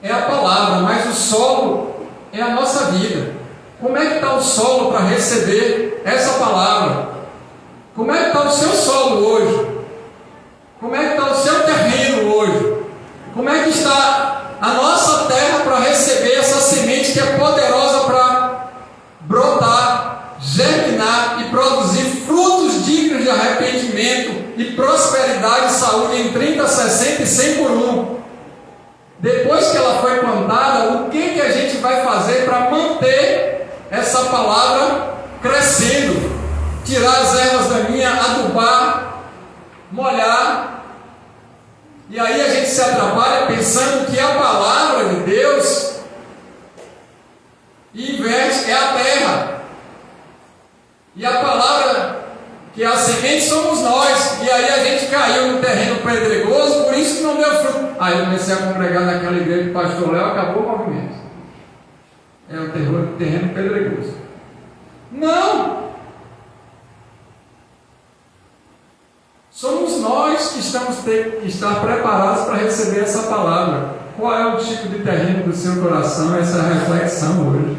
é a palavra, mas o solo é a nossa vida. Como é que está o solo para receber essa palavra? Como é que está o seu solo hoje? Como é que está o seu terreno hoje? Como é que está a nossa terra para receber essa semente que é poderosa para brotar, germinar e produzir frutos dignos de arrependimento e prosperidade e saúde em 30, 60 e 100 por 1? Depois que ela foi plantada, o que a gente vai fazer para manter essa palavra crescendo, tirar as ervas daninhas, adubar, molhar. E aí a gente se atrapalha pensando que a palavra de Deus inverte, é a terra. E a palavra que é a semente somos nós. E aí a gente caiu no terreno pedregoso, por isso que não deu fruto. Aí eu comecei a congregar naquela igreja do pastor Léo, acabou o movimento. É o terreno pedregoso. Não! Somos nós que estamos ter que estar preparados para receber essa palavra. Qual é o tipo de terreno do seu coração? Essa é a reflexão hoje.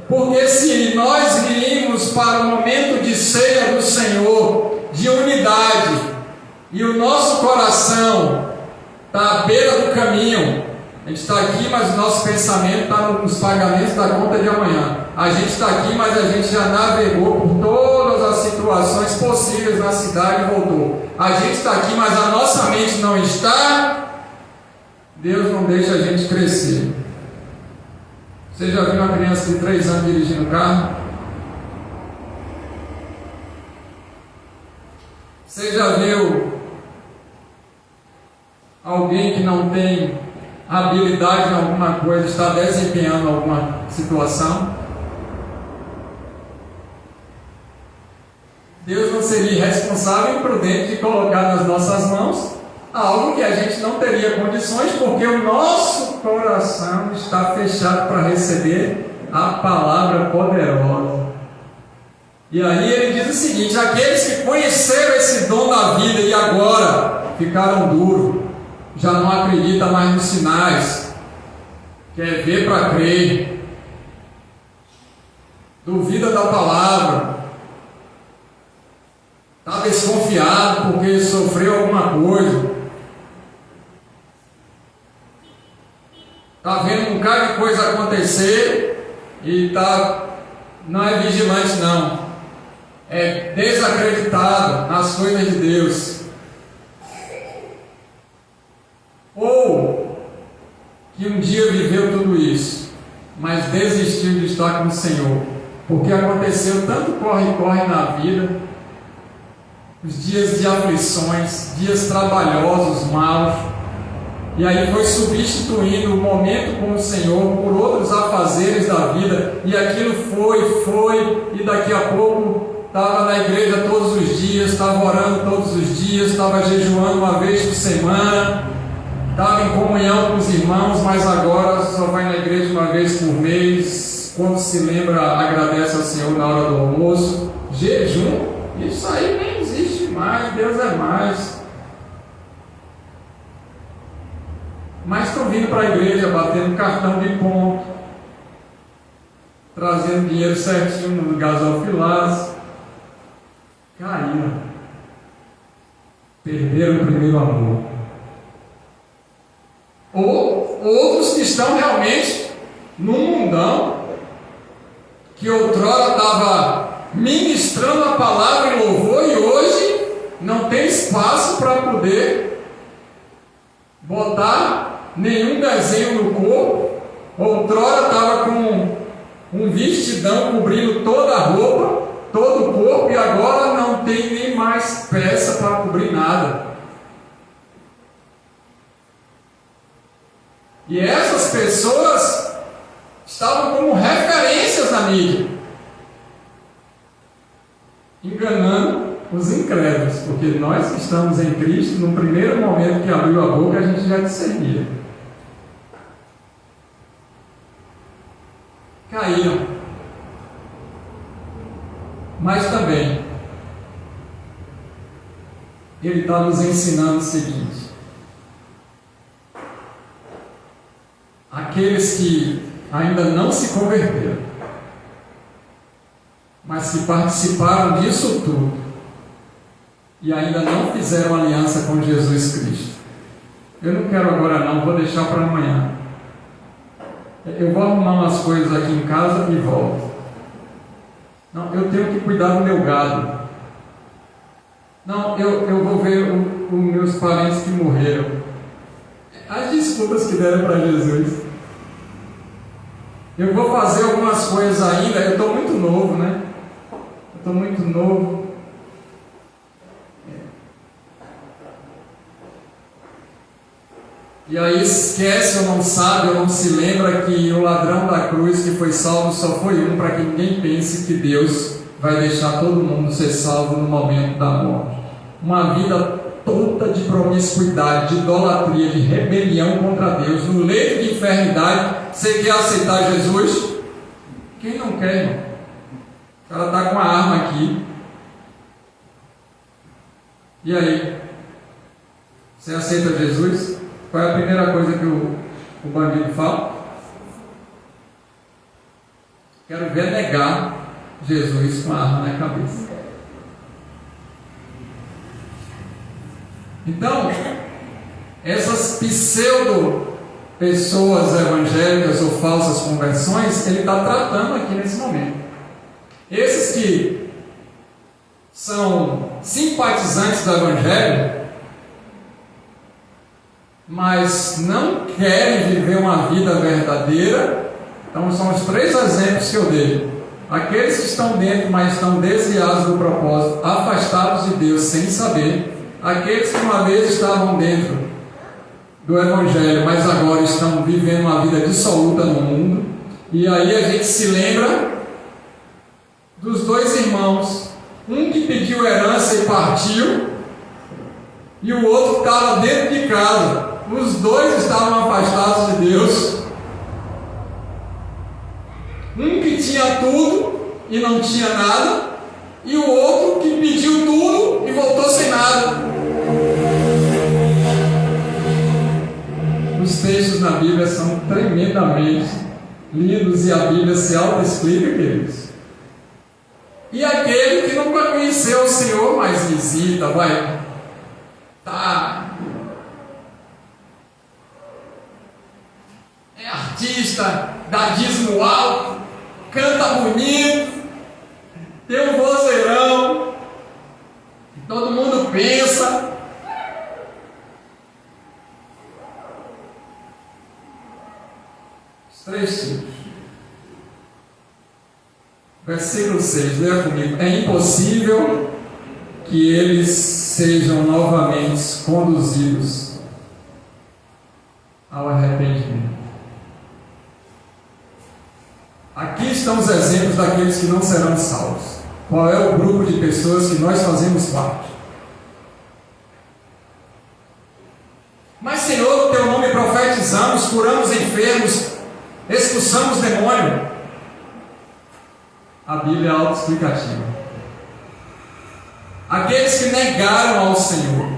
Porque se nós viemos para o momento de ceia do Senhor, de unidade, e o nosso coração está à beira do caminho, a gente está aqui, mas o nosso pensamento está nos pagamentos da conta de amanhã. A gente está aqui, mas a gente já navegou por todas as situações possíveis na cidade e voltou. A gente está aqui, mas a nossa mente não está. Deus não deixa a gente crescer. Você já viu uma criança de 3 anos dirigindo carro? Você já viu alguém que não tem habilidade em alguma coisa, está desempenhando alguma situação? Deus não seria irresponsável e imprudente de colocar nas nossas mãos algo que a gente não teria condições, porque o nosso coração está fechado para receber a palavra poderosa. E aí ele diz o seguinte: aqueles que conheceram esse dom da vida e agora ficaram duros, já não acredita mais nos sinais, quer ver para crer, duvida da palavra, está desconfiado porque sofreu alguma coisa, está vendo um bocado de coisa acontecer e não é vigilante não, é desacreditado nas coisas de Deus. Ou que um dia viveu tudo isso, mas desistiu de estar com o Senhor, porque aconteceu tanto corre-corre na vida, os dias de aflições, dias trabalhosos, maus, e aí foi substituindo o momento com o Senhor por outros afazeres da vida, e aquilo foi, e daqui a pouco estava na igreja todos os dias, estava orando todos os dias, estava jejuando uma vez por semana, estava em comunhão com os irmãos, mas agora só vai na igreja uma vez por mês, quando se lembra, agradece ao Senhor na hora do almoço. Jejum, isso aí nem existe mais, Deus é mais. Mas estão vindo para a igreja, batendo cartão de ponto, trazendo dinheiro certinho no gasofilaço. Caíram, perderam o primeiro amor. Ou outros que estão realmente no mundão, que outrora estava ministrando a palavra em louvor e hoje não tem espaço para poder botar nenhum desenho no corpo. Outrora estava com um vestidão cobrindo toda a roupa, todo o corpo, e agora não tem nem mais peça para cobrir nada. E essas pessoas estavam como referências na mídia, enganando os incrédulos, porque nós que estamos em Cristo, no primeiro momento que abriu a boca, a gente já discernia. Caíram. Mas também, ele está nos ensinando o seguinte: aqueles que ainda não se converteram, mas que participaram disso tudo e ainda não fizeram aliança com Jesus Cristo. Eu não quero agora não, vou deixar para amanhã. Eu vou arrumar umas coisas aqui em casa e volto. Não, eu tenho que cuidar do meu gado. Não, eu vou ver os meus parentes que morreram. As desculpas que deram para Jesus. Eu vou fazer algumas coisas ainda, eu estou muito novo, né? Eu estou muito novo. E aí esquece ou não sabe ou não se lembra que o ladrão da cruz que foi salvo só foi um, para que ninguém pense que Deus vai deixar todo mundo ser salvo no momento da morte. Uma vida toda de promiscuidade, de idolatria, de rebelião contra Deus, no leito de enfermidade. Você quer aceitar Jesus? Quem não quer, irmão? O cara está com a arma aqui. E aí? Você aceita Jesus? Qual é a primeira coisa que o bandido fala? Quero ver negar Jesus com a arma na cabeça. Então, essas pseudo pessoas evangélicas ou falsas conversões, ele está tratando aqui nesse momento. Esses que são simpatizantes do Evangelho, mas não querem viver uma vida verdadeira. Então são os 3 exemplos que eu dei. Aqueles que estão dentro, mas estão desviados do propósito, afastados de Deus sem saber. Aqueles que uma vez estavam dentro do Evangelho, mas agora estão vivendo uma vida dissoluta no mundo. E aí a gente se lembra dos 2 irmãos, um que pediu herança e partiu, e o outro estava dentro de casa. Os 2 estavam afastados de Deus. Um que tinha tudo e não tinha nada, e o outro que pediu tudo e voltou sem nada. Os textos na Bíblia são tremendamente lindos e a Bíblia se auto-explica, queridos. E aquele que nunca conheceu o Senhor, mas visita, vai, é artista, dá dízimo alto, canta bonito, tem um vozeirão, todo mundo pensa. Os 3 tipos. Versículo 6, leia comigo. É impossível que eles sejam novamente conduzidos ao arrependimento. Aqui estão os exemplos daqueles que não serão salvos. Qual é o grupo de pessoas que nós fazemos parte? Mas, Senhor, no Teu nome profetizamos, curamos enfermos, expulsamos demônio. A Bíblia é autoexplicativa. Aqueles que negaram ao Senhor,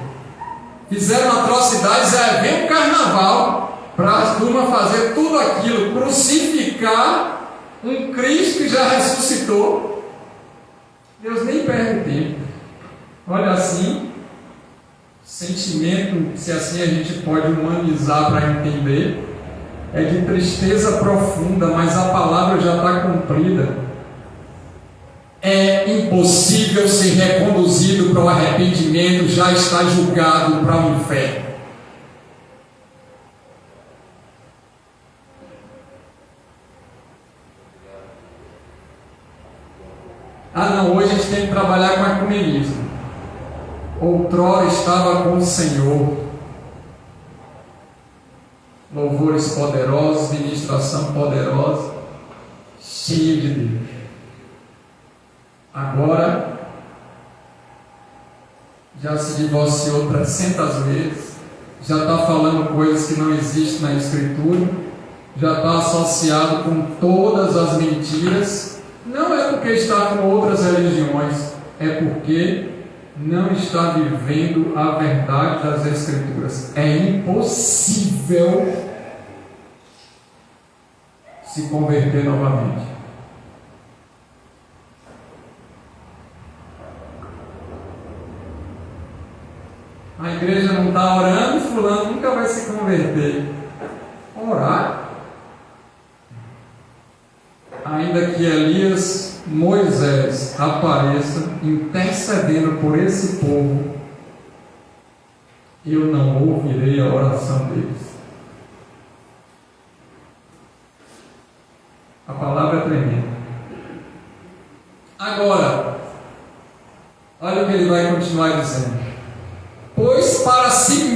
fizeram atrocidades, vem um carnaval para a turma fazer tudo aquilo, crucificar um Cristo que já ressuscitou. Deus nem perde tempo. Olha assim, sentimento, se assim a gente pode humanizar para entender, é de tristeza profunda, mas a palavra já está cumprida. É impossível ser reconduzido para o arrependimento, já está julgado para o inferno. Não, hoje a gente tem que trabalhar com ecumenismo. Outrora estava com o Senhor. Louvores poderosos, ministração poderosa, cheia de Deus. Agora, já se divorciou 300 vezes, já está falando coisas que não existem na Escritura, já está associado com todas as mentiras. Não é porque está com outras religiões, é porque não está vivendo a verdade das Escrituras. É impossível se converter novamente. A igreja não está orando, fulano nunca vai se converter. Orar? Ainda que Elias, Moisés apareça intercedendo por esse povo, eu não ouvirei a oração deles.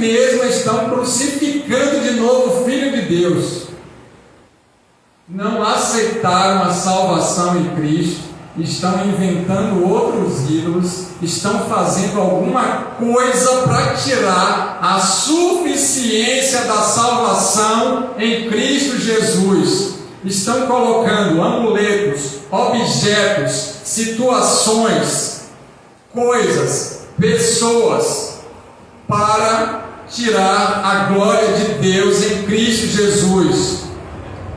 mesmo estão crucificando de novo o Filho de Deus. Não aceitaram a salvação em Cristo, estão inventando outros ídolos, estão fazendo alguma coisa para tirar a suficiência da salvação em Cristo Jesus. Estão colocando amuletos, objetos, situações, coisas, pessoas, para tirar a glória de Deus em Cristo Jesus.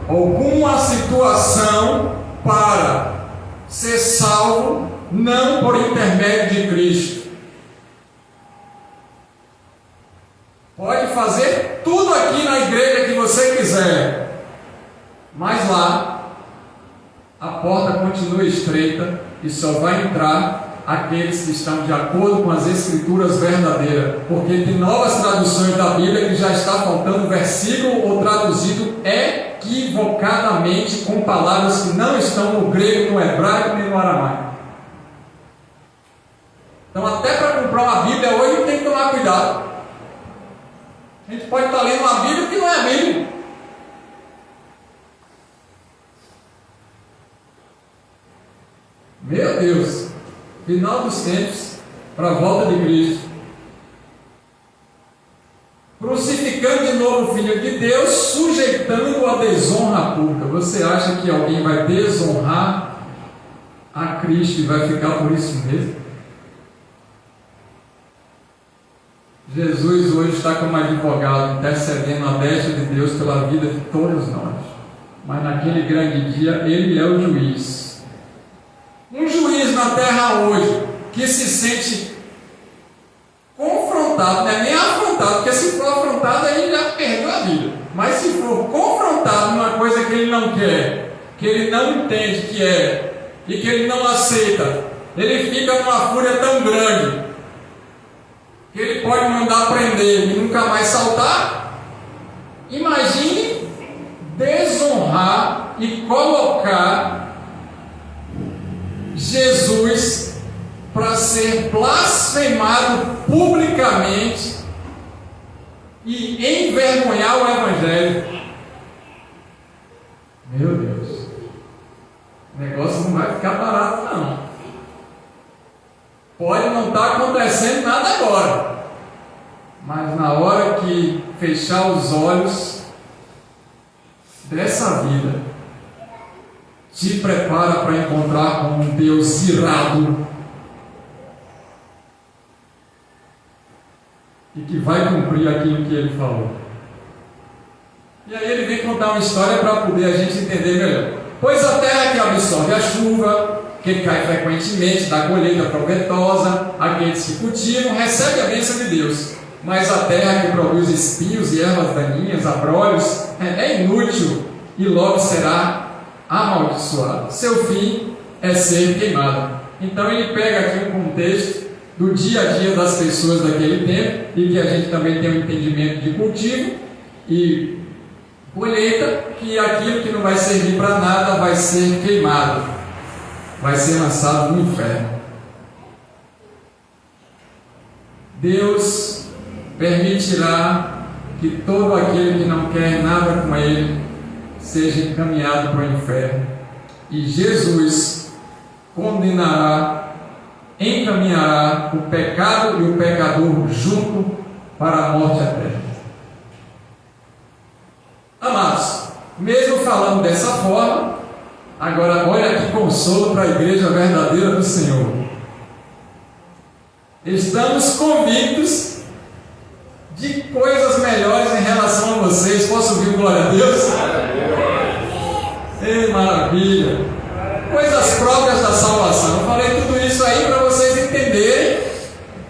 Alguma situação para ser salvo, não por intermédio de Cristo. Pode fazer tudo aqui na igreja que você quiser, mas lá a porta continua estreita e só vai entrar aqueles que estão de acordo com as Escrituras verdadeiras, porque tem novas traduções da Bíblia que já está faltando versículo ou traduzido equivocadamente com palavras que não estão no grego, no hebraico nem no aramaico. Então, até para comprar uma Bíblia hoje tem que tomar cuidado. A gente pode estar lendo uma Bíblia que não é a Bíblia. Meu Deus! Final dos tempos, para a volta de Cristo, crucificando de novo o Filho de Deus, sujeitando a desonra pública. Você acha que alguém vai desonrar a Cristo e vai ficar por isso mesmo? Jesus hoje está como advogado, intercedendo a destra de Deus pela vida de todos nós, mas naquele grande dia Ele é o juiz. Um juiz na terra hoje que se sente confrontado, não é nem afrontado, porque se for afrontado ele já perdeu a vida, mas se for confrontado numa coisa que ele não quer, que ele não entende que é e que ele não aceita, ele fica numa fúria tão grande que ele pode mandar prender e nunca mais saltar. Imagine desonrar e colocar Jesus para ser blasfemado publicamente e envergonhar o Evangelho. Meu Deus, o negócio não vai ficar barato não. Pode não estar acontecendo nada agora, mas na hora que fechar os olhos dessa vida, se prepara para encontrar com um Deus irado e que vai cumprir aquilo que Ele falou. E aí Ele vem contar uma história para poder a gente entender melhor. Pois a terra que absorve a chuva, que cai frequentemente, dá colheita proveitosa, aqueles que cultivam recebem a bênção de Deus. Mas a terra que produz espinhos e ervas daninhas, abrolhos, é inútil e logo será amaldiçoado. Seu fim é ser queimado. Então ele pega aqui um contexto do dia a dia das pessoas daquele tempo, e que a gente também tem um entendimento de cultivo e colheita, que aquilo que não vai servir para nada vai ser queimado, vai ser lançado no inferno. Deus permitirá que todo aquele que não quer nada com Ele seja encaminhado para o inferno, e Jesus encaminhará o pecado e o pecador junto para a morte eterna. Amados, mesmo falando dessa forma, agora olha que consolo para a igreja verdadeira do Senhor. Estamos convictos de coisas melhores em relação a vocês. Posso ouvir glória a Deus? Ei, maravilha! Coisas próprias da salvação. Eu falei tudo isso aí para vocês entenderem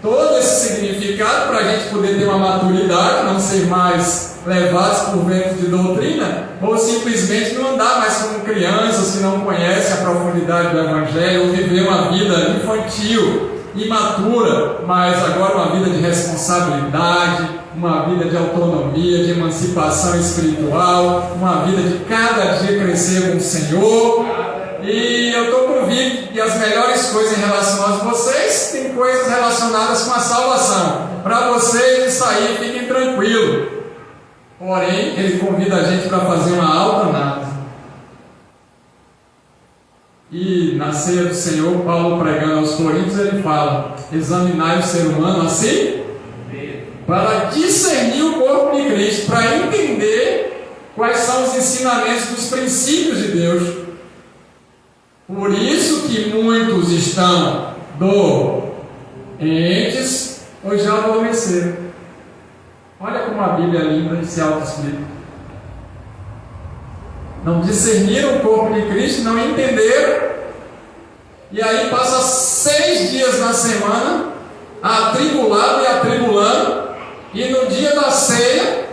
todo esse significado, para a gente poder ter uma maturidade, não ser mais levados por vento de doutrina, ou simplesmente não andar mais como crianças que não conhecem a profundidade do Evangelho, ou viver uma vida infantil, imatura, mas agora uma vida de responsabilidade, uma vida de autonomia, de emancipação espiritual, uma vida de cada dia crescer com o Senhor. E eu estou convicto que as melhores coisas em relação a vocês têm coisas relacionadas com a salvação. Para vocês, isso aí, fiquem tranquilos. Porém, ele convida a gente para fazer uma autoanálise. E na ceia do Senhor, Paulo pregando aos Coríntios, ele fala: examinai o ser humano assim, para discernir o corpo de Cristo, para entender quais são os ensinamentos dos princípios de Deus. Por isso que muitos estão doentes ou já adormeceram. Olha como a Bíblia é linda e se auto-explica. Não discerniram o corpo de Cristo, não entenderam. E aí passa 6 dias na semana atribulado e atribulando. E no dia da ceia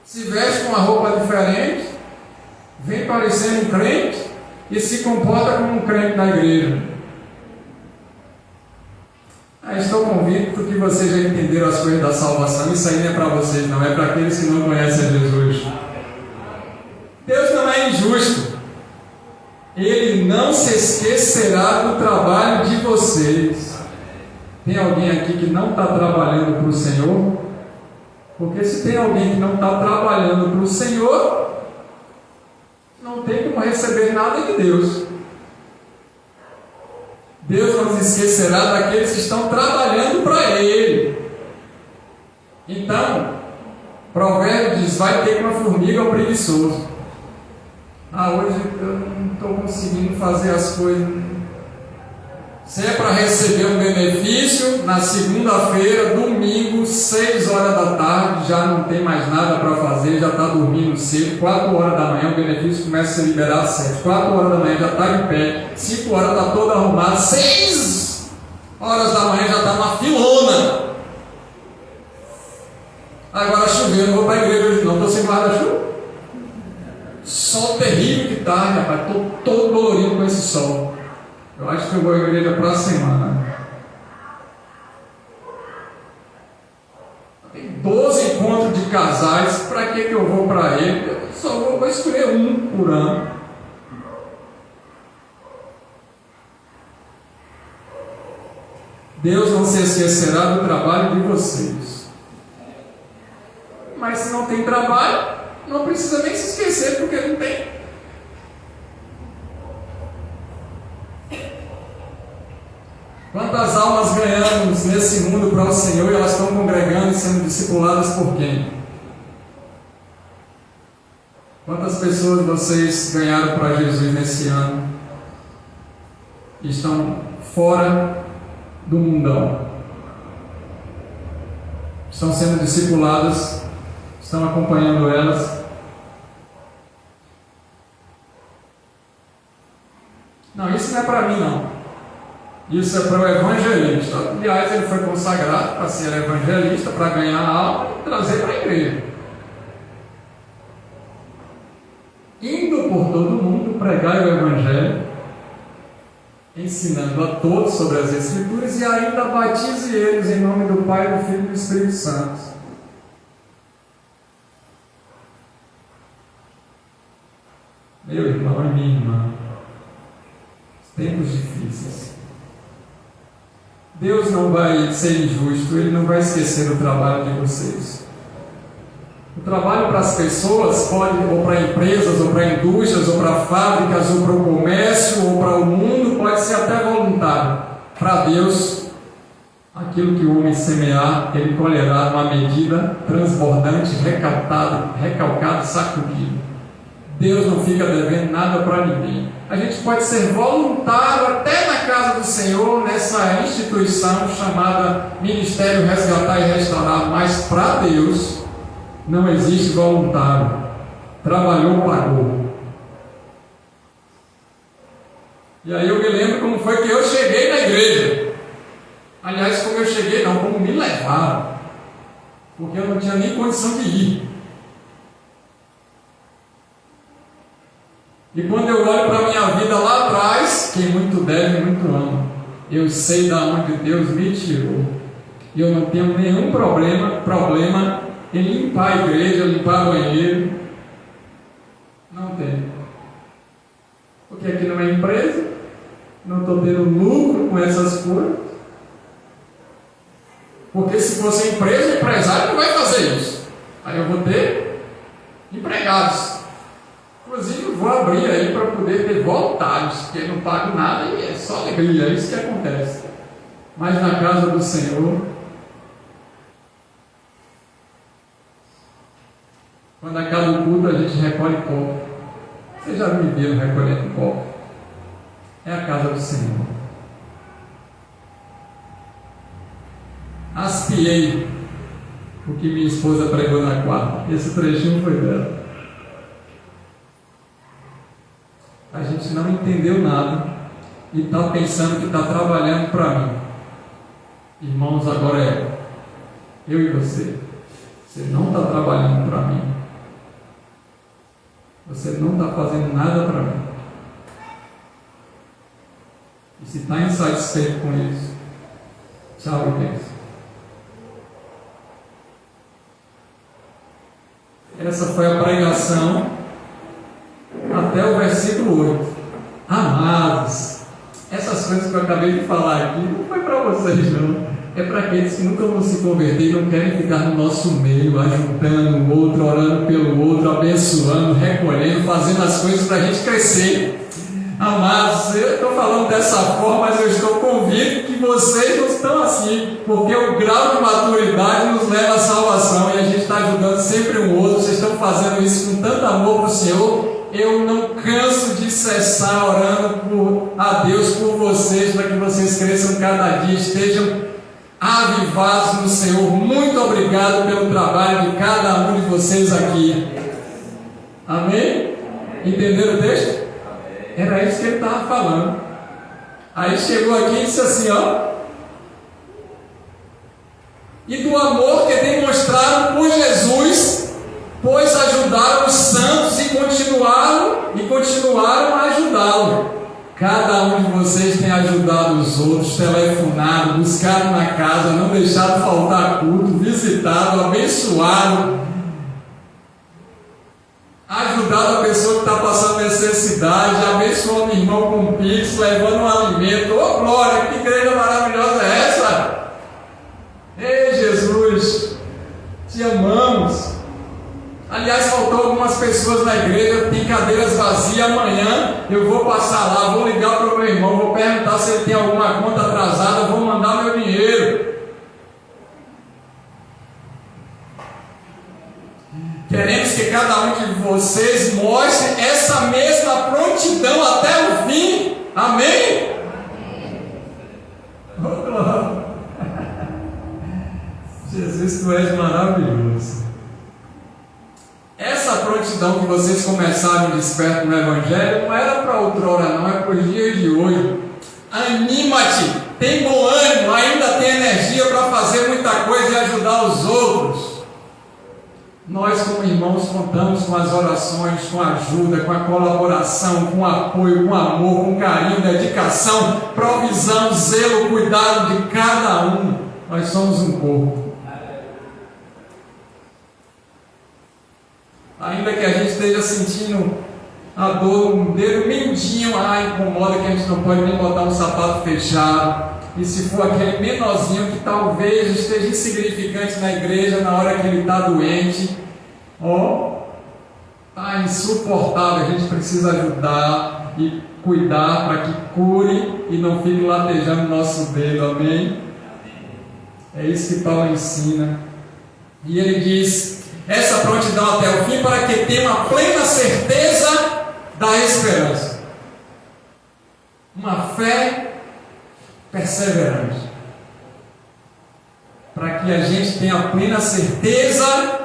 se veste com uma roupa diferente, vem parecendo um crente e se comporta como um crente da igreja. Estou convicto que vocês já entenderam as coisas da salvação. Isso aí não é para vocês, não, é para aqueles que não conhecem Jesus. Deus não é injusto. Ele não se esquecerá do trabalho de vocês. Tem alguém aqui que não está trabalhando para o Senhor? Porque se tem alguém que não está trabalhando para o Senhor, não tem como receber nada de Deus. Deus não se esquecerá daqueles que estão trabalhando para Ele. Então, Provérbio diz: vai ter com a formiga o preguiçoso. Hoje eu não estou conseguindo fazer as coisas. Se é para receber um benefício, na segunda-feira, domingo, 6 horas da tarde, já não tem mais nada para fazer, já está dormindo cedo. 4 horas da manhã o benefício começa a ser liberado às 7. 4 horas da manhã já está em pé. 5 horas está todo arrumado. 6 horas da manhã já está uma filona. Agora chovendo, não vou para a igreja hoje não, estou sem guarda-chuva. Sol terrível de tarde, rapaz, estou todo dolorido com esse sol. Eu acho que eu vou à igreja para a semana. Tem 12 encontros de casais, para que eu vou para ele? Eu só vou escolher um por ano. Deus não se esquecerá do trabalho de vocês. Mas se não tem trabalho, não precisa nem se esquecer, porque não tem. Quantas almas ganhamos nesse mundo para o Senhor e elas estão congregando e sendo discipuladas por quem? Quantas pessoas vocês ganharam para Jesus nesse ano e estão fora do mundão? Estão sendo discipuladas, estão acompanhando elas. Não, isso não é para mim não. Isso é para o evangelista. Aliás, ele foi consagrado para ser evangelista, para ganhar a alma e trazer para a igreja. Indo por todo mundo, pregai o evangelho, ensinando a todos sobre as Escrituras e ainda batize eles em nome do Pai, do Filho e do Espírito Santo. Meu irmão e minha irmã, tempos difíceis. Deus não vai ser injusto, Ele não vai esquecer o trabalho de vocês. O trabalho para as pessoas pode, ou para empresas, ou para indústrias, ou para fábricas, ou para o comércio, ou para o mundo, pode ser até voluntário. Para Deus, aquilo que o homem semear, ele colherá numa medida transbordante, recalcado, sacudido. Deus não fica devendo nada para ninguém. A gente pode ser voluntário até na casa do Senhor, nessa instituição chamada Ministério Resgatar e Restaurar, mas para Deus não existe voluntário. Trabalhou, pagou. E aí eu me lembro como foi que eu cheguei na igreja. Aliás, como eu cheguei não, como me levaram, porque eu não tinha nem condição de ir. E quando eu olho para a minha vida lá atrás, quem muito deve, muito ama. Eu sei de onde Deus me tirou. E eu não tenho nenhum problema em limpar a igreja, limpar o banheiro. Não tenho. estou tendo lucro com essas coisas. Porque se fosse empresa, o empresário não vai fazer isso. Aí eu vou ter empregados. Inclusive, eu vou abrir aí para poder ter voluntários, porque eu não pago nada e é só alegria, é isso que acontece. Mas na casa do Senhor, quando acaba o culto, a gente recolhe copo. Vocês já me viram recolhendo copo? É a casa do Senhor. Aspiei o que minha esposa pregou na quarta. Esse trechinho foi dela. A gente não entendeu nada e está pensando que está trabalhando para mim. Irmãos, agora é eu e você. Você não está trabalhando para mim. Você não está fazendo nada para mim. E se está insatisfeito com isso, tchau e bênção. Essa foi a pregação até o versículo 8. Amados, essas coisas que eu acabei de falar aqui não foi para vocês não, é para aqueles que nunca vão se converter e não querem ficar no nosso meio, ajudando o outro, orando pelo outro, abençoando, recolhendo, fazendo as coisas para a gente crescer. Amados, eu estou falando dessa forma, mas eu estou convicto que vocês não estão assim, porque o grau de maturidade nos leva à salvação e a gente está ajudando sempre um outro. Vocês estão fazendo isso com tanto amor para o Senhor. Eu não canso de cessar orando a Deus por vocês, para que vocês cresçam cada dia, estejam avivados no Senhor. Muito obrigado pelo trabalho de cada um de vocês aqui. Amém? Entenderam o texto? Era isso que ele estava falando. Aí chegou aqui e disse assim, ó: e do amor que demonstraram por Jesus, pois ajudaram os santos e continuaram a ajudá-lo. Cada um de vocês tem ajudado os outros, telefonado, buscado na casa, não deixado faltar culto, visitado, abençoado, ajudado a pessoa que está passando necessidade, abençoando o irmão com pix, levando um alimento. Ô glória, que igreja maravilhosa é essa? Ei Jesus, te amamos. Aliás, faltou algumas pessoas na igreja, tem cadeiras vazias. Amanhã eu vou passar lá, vou ligar para o meu irmão, vou perguntar se ele tem alguma conta atrasada, vou mandar meu dinheiro. Queremos que cada um de vocês mostre essa mesma prontidão até o fim. Amém? Oh, glória. Jesus, tu és maravilhoso. Essa prontidão que vocês começaram desperto no Evangelho não era para outrora, não, é para os dias de hoje. Anima-te, tem bom ânimo, ainda tem energia para fazer muita coisa e ajudar os outros. Nós, como irmãos, contamos com as orações, com a ajuda, com a colaboração, com apoio, com amor, com carinho, dedicação, provisão, zelo, cuidado de cada um. Nós somos um corpo. Ainda que a gente esteja sentindo a dor no dedo mindinho, incomoda, que a gente não pode nem botar um sapato fechado. E se for aquele menorzinho que talvez esteja insignificante na igreja na hora que ele está doente, está insuportável, a gente precisa ajudar e cuidar para que cure e não fique latejando o nosso dedo, amém? É isso que Paulo ensina. E ele diz: essa prontidão até o fim, para que tenha uma plena certeza da esperança. Uma fé perseverante. Para que a gente tenha a plena certeza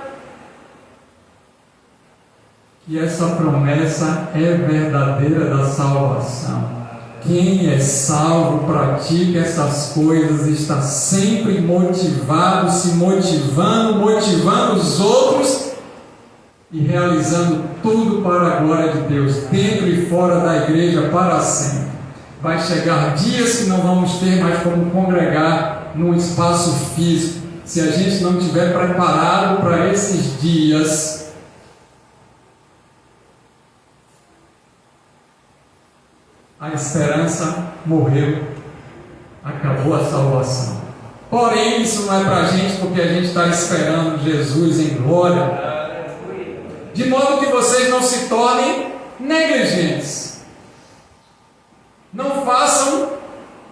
que essa promessa é verdadeira da salvação. Quem é salvo, pratica essas coisas, está sempre motivado, se motivando os outros e realizando tudo para a glória de Deus, dentro e fora da igreja para sempre. Vai chegar dias que não vamos ter mais como congregar num espaço físico. Se a gente não estiver preparado para esses dias, as esperança morreu, acabou a salvação. Porém, isso não é para a gente, porque a gente está esperando Jesus em glória, de modo que vocês não se tornem negligentes. Não façam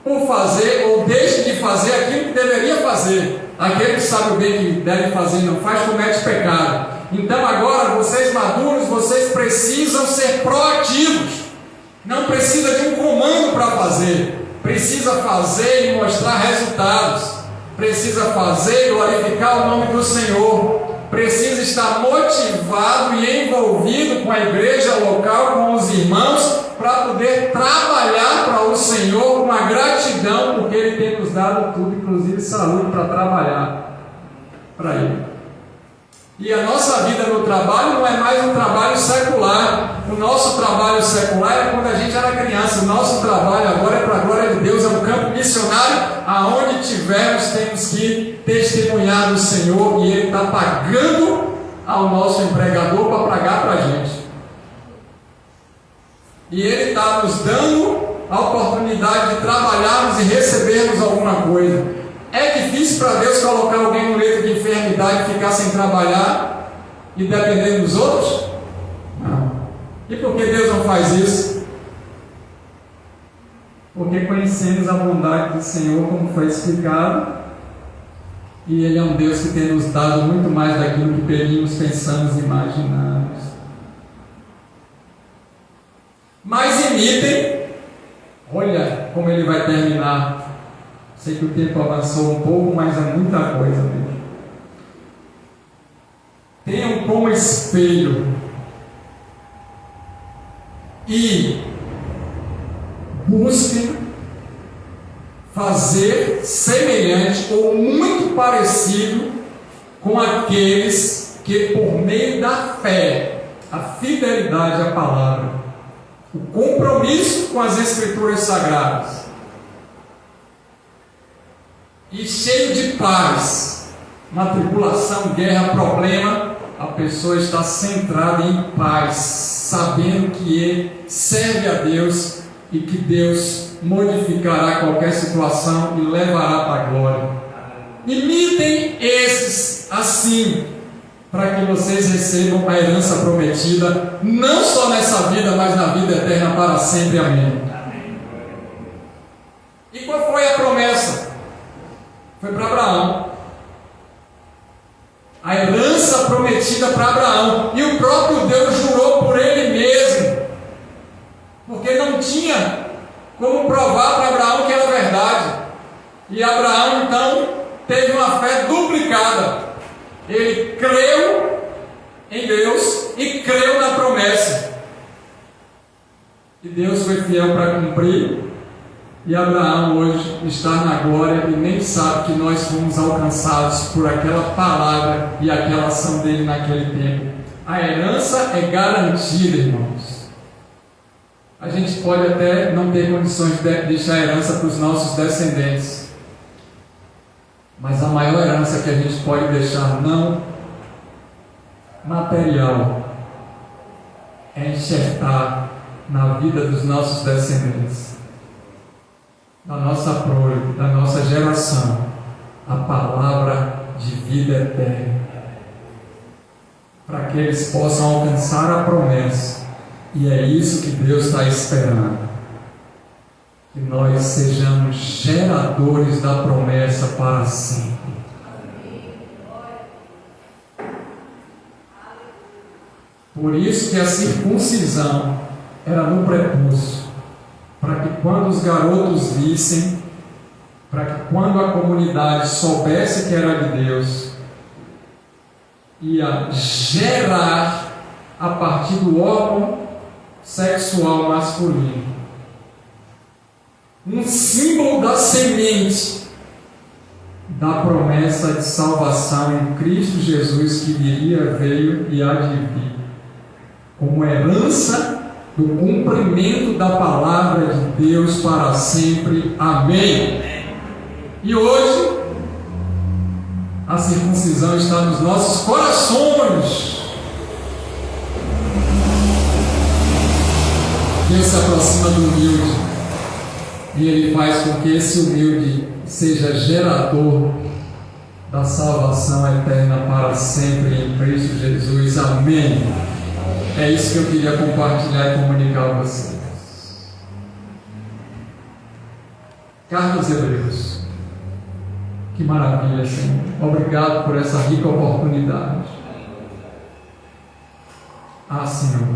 por fazer, ou deixem de fazer aquilo que deveria fazer. Aquele que sabe o bem que deve fazer e não faz, comete pecado. Então agora, vocês maduros, vocês precisam ser proativos. Não precisa de um comando para fazer. Precisa fazer e mostrar resultados. Precisa fazer e glorificar o nome do Senhor. Precisa estar motivado e envolvido com a igreja local, com os irmãos, para poder trabalhar para o Senhor com a gratidão, porque Ele tem nos dado tudo, inclusive saúde, para trabalhar para Ele. E a nossa vida no trabalho não é mais um trabalho secular. O nosso trabalho secular era quando a gente era criança. O nosso trabalho agora é para a glória de Deus, é um campo missionário. Aonde tivermos, temos que testemunhar do Senhor, e Ele está pagando ao nosso empregador para pagar para a gente. E Ele está nos dando a oportunidade de trabalharmos e recebermos alguma coisa. É difícil para Deus colocar alguém no leito de enfermidade e ficar sem trabalhar e dependendo dos outros? Não. E por que Deus não faz isso? Porque conhecemos a bondade do Senhor, como foi explicado, e Ele é um Deus que tem nos dado muito mais daquilo que pedimos, pensamos e imaginamos. Mas imitem, olha como ele vai terminar. Sei que o tempo avançou um pouco, mas é muita coisa mesmo. Tenham como espelho e busquem fazer semelhante ou muito parecido com aqueles que, por meio da fé, a fidelidade à palavra, o compromisso com as Escrituras Sagradas, e cheio de paz, uma tribulação, guerra, problema, a pessoa está centrada em paz, sabendo que ele serve a Deus e que Deus modificará qualquer situação e levará para a glória. Imitem esses assim, para que vocês recebam a herança prometida, não só nessa vida, mas na vida eterna para sempre. Amém. E qual foi a promessa? Foi para Abraão. A herança prometida para Abraão. E o próprio Deus jurou por ele mesmo, porque não tinha como provar para Abraão que era verdade. E Abraão então teve uma fé duplicada. Ele creu em Deus e creu na promessa. E Deus foi fiel para cumprir. E Abraão hoje está na glória e nem sabe que nós fomos alcançados por aquela palavra e aquela ação dele naquele tempo. A herança é garantida, irmãos. A gente pode até não ter condições de deixar a herança para os nossos descendentes, mas a maior herança que a gente pode deixar não material é enxertar na vida dos nossos descendentes, da nossa prole, da nossa geração, a palavra de vida eterna, para que eles possam alcançar a promessa. E é isso que Deus está esperando, que nós sejamos geradores da promessa para sempre. Por isso que a circuncisão era no prepúcio, para que quando os garotos vissem, para que quando a comunidade soubesse que era de Deus, ia gerar a partir do órgão sexual masculino um símbolo da semente da promessa de salvação em Cristo Jesus, que viria, veio e há de vir, como herança do cumprimento da palavra de Deus para sempre. Amém. E hoje a circuncisão está nos nossos corações. Deus se aproxima do humilde. e Ele faz com que esse humilde seja gerador da salvação eterna para sempre em Cristo Jesus. Amém. É isso que eu queria compartilhar e comunicar a vocês. Carta aos Hebreus. Que maravilha, Senhor. Obrigado por essa rica oportunidade. Senhor,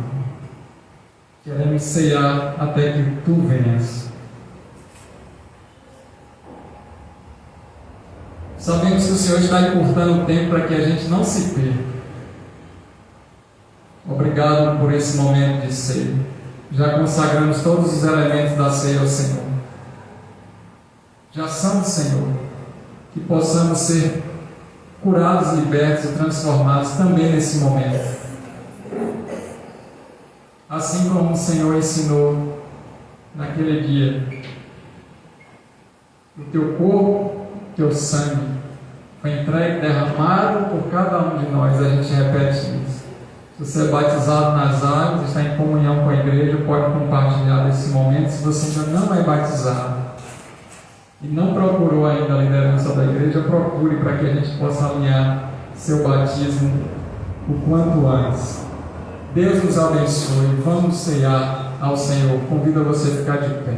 queremos ceiar até que Tu venhas. Sabemos que o Senhor está encurtando o tempo para que a gente não se perca. Obrigado por esse momento de ceia. Já consagramos todos os elementos da ceia ao Senhor. Já são, Senhor, que possamos ser curados, libertos e transformados também nesse momento. Assim como o Senhor ensinou naquele dia, o Teu corpo, o Teu sangue foi entregue, derramado por cada um de nós. A gente repete isso. Se você é batizado nas águas, está em comunhão com a igreja, pode compartilhar desse momento. Se você ainda não é batizado e não procurou ainda a liderança da igreja, procure para que a gente possa alinhar seu batismo o quanto antes. Deus nos abençoe. Vamos ceiar ao Senhor. Convido você a ficar de pé.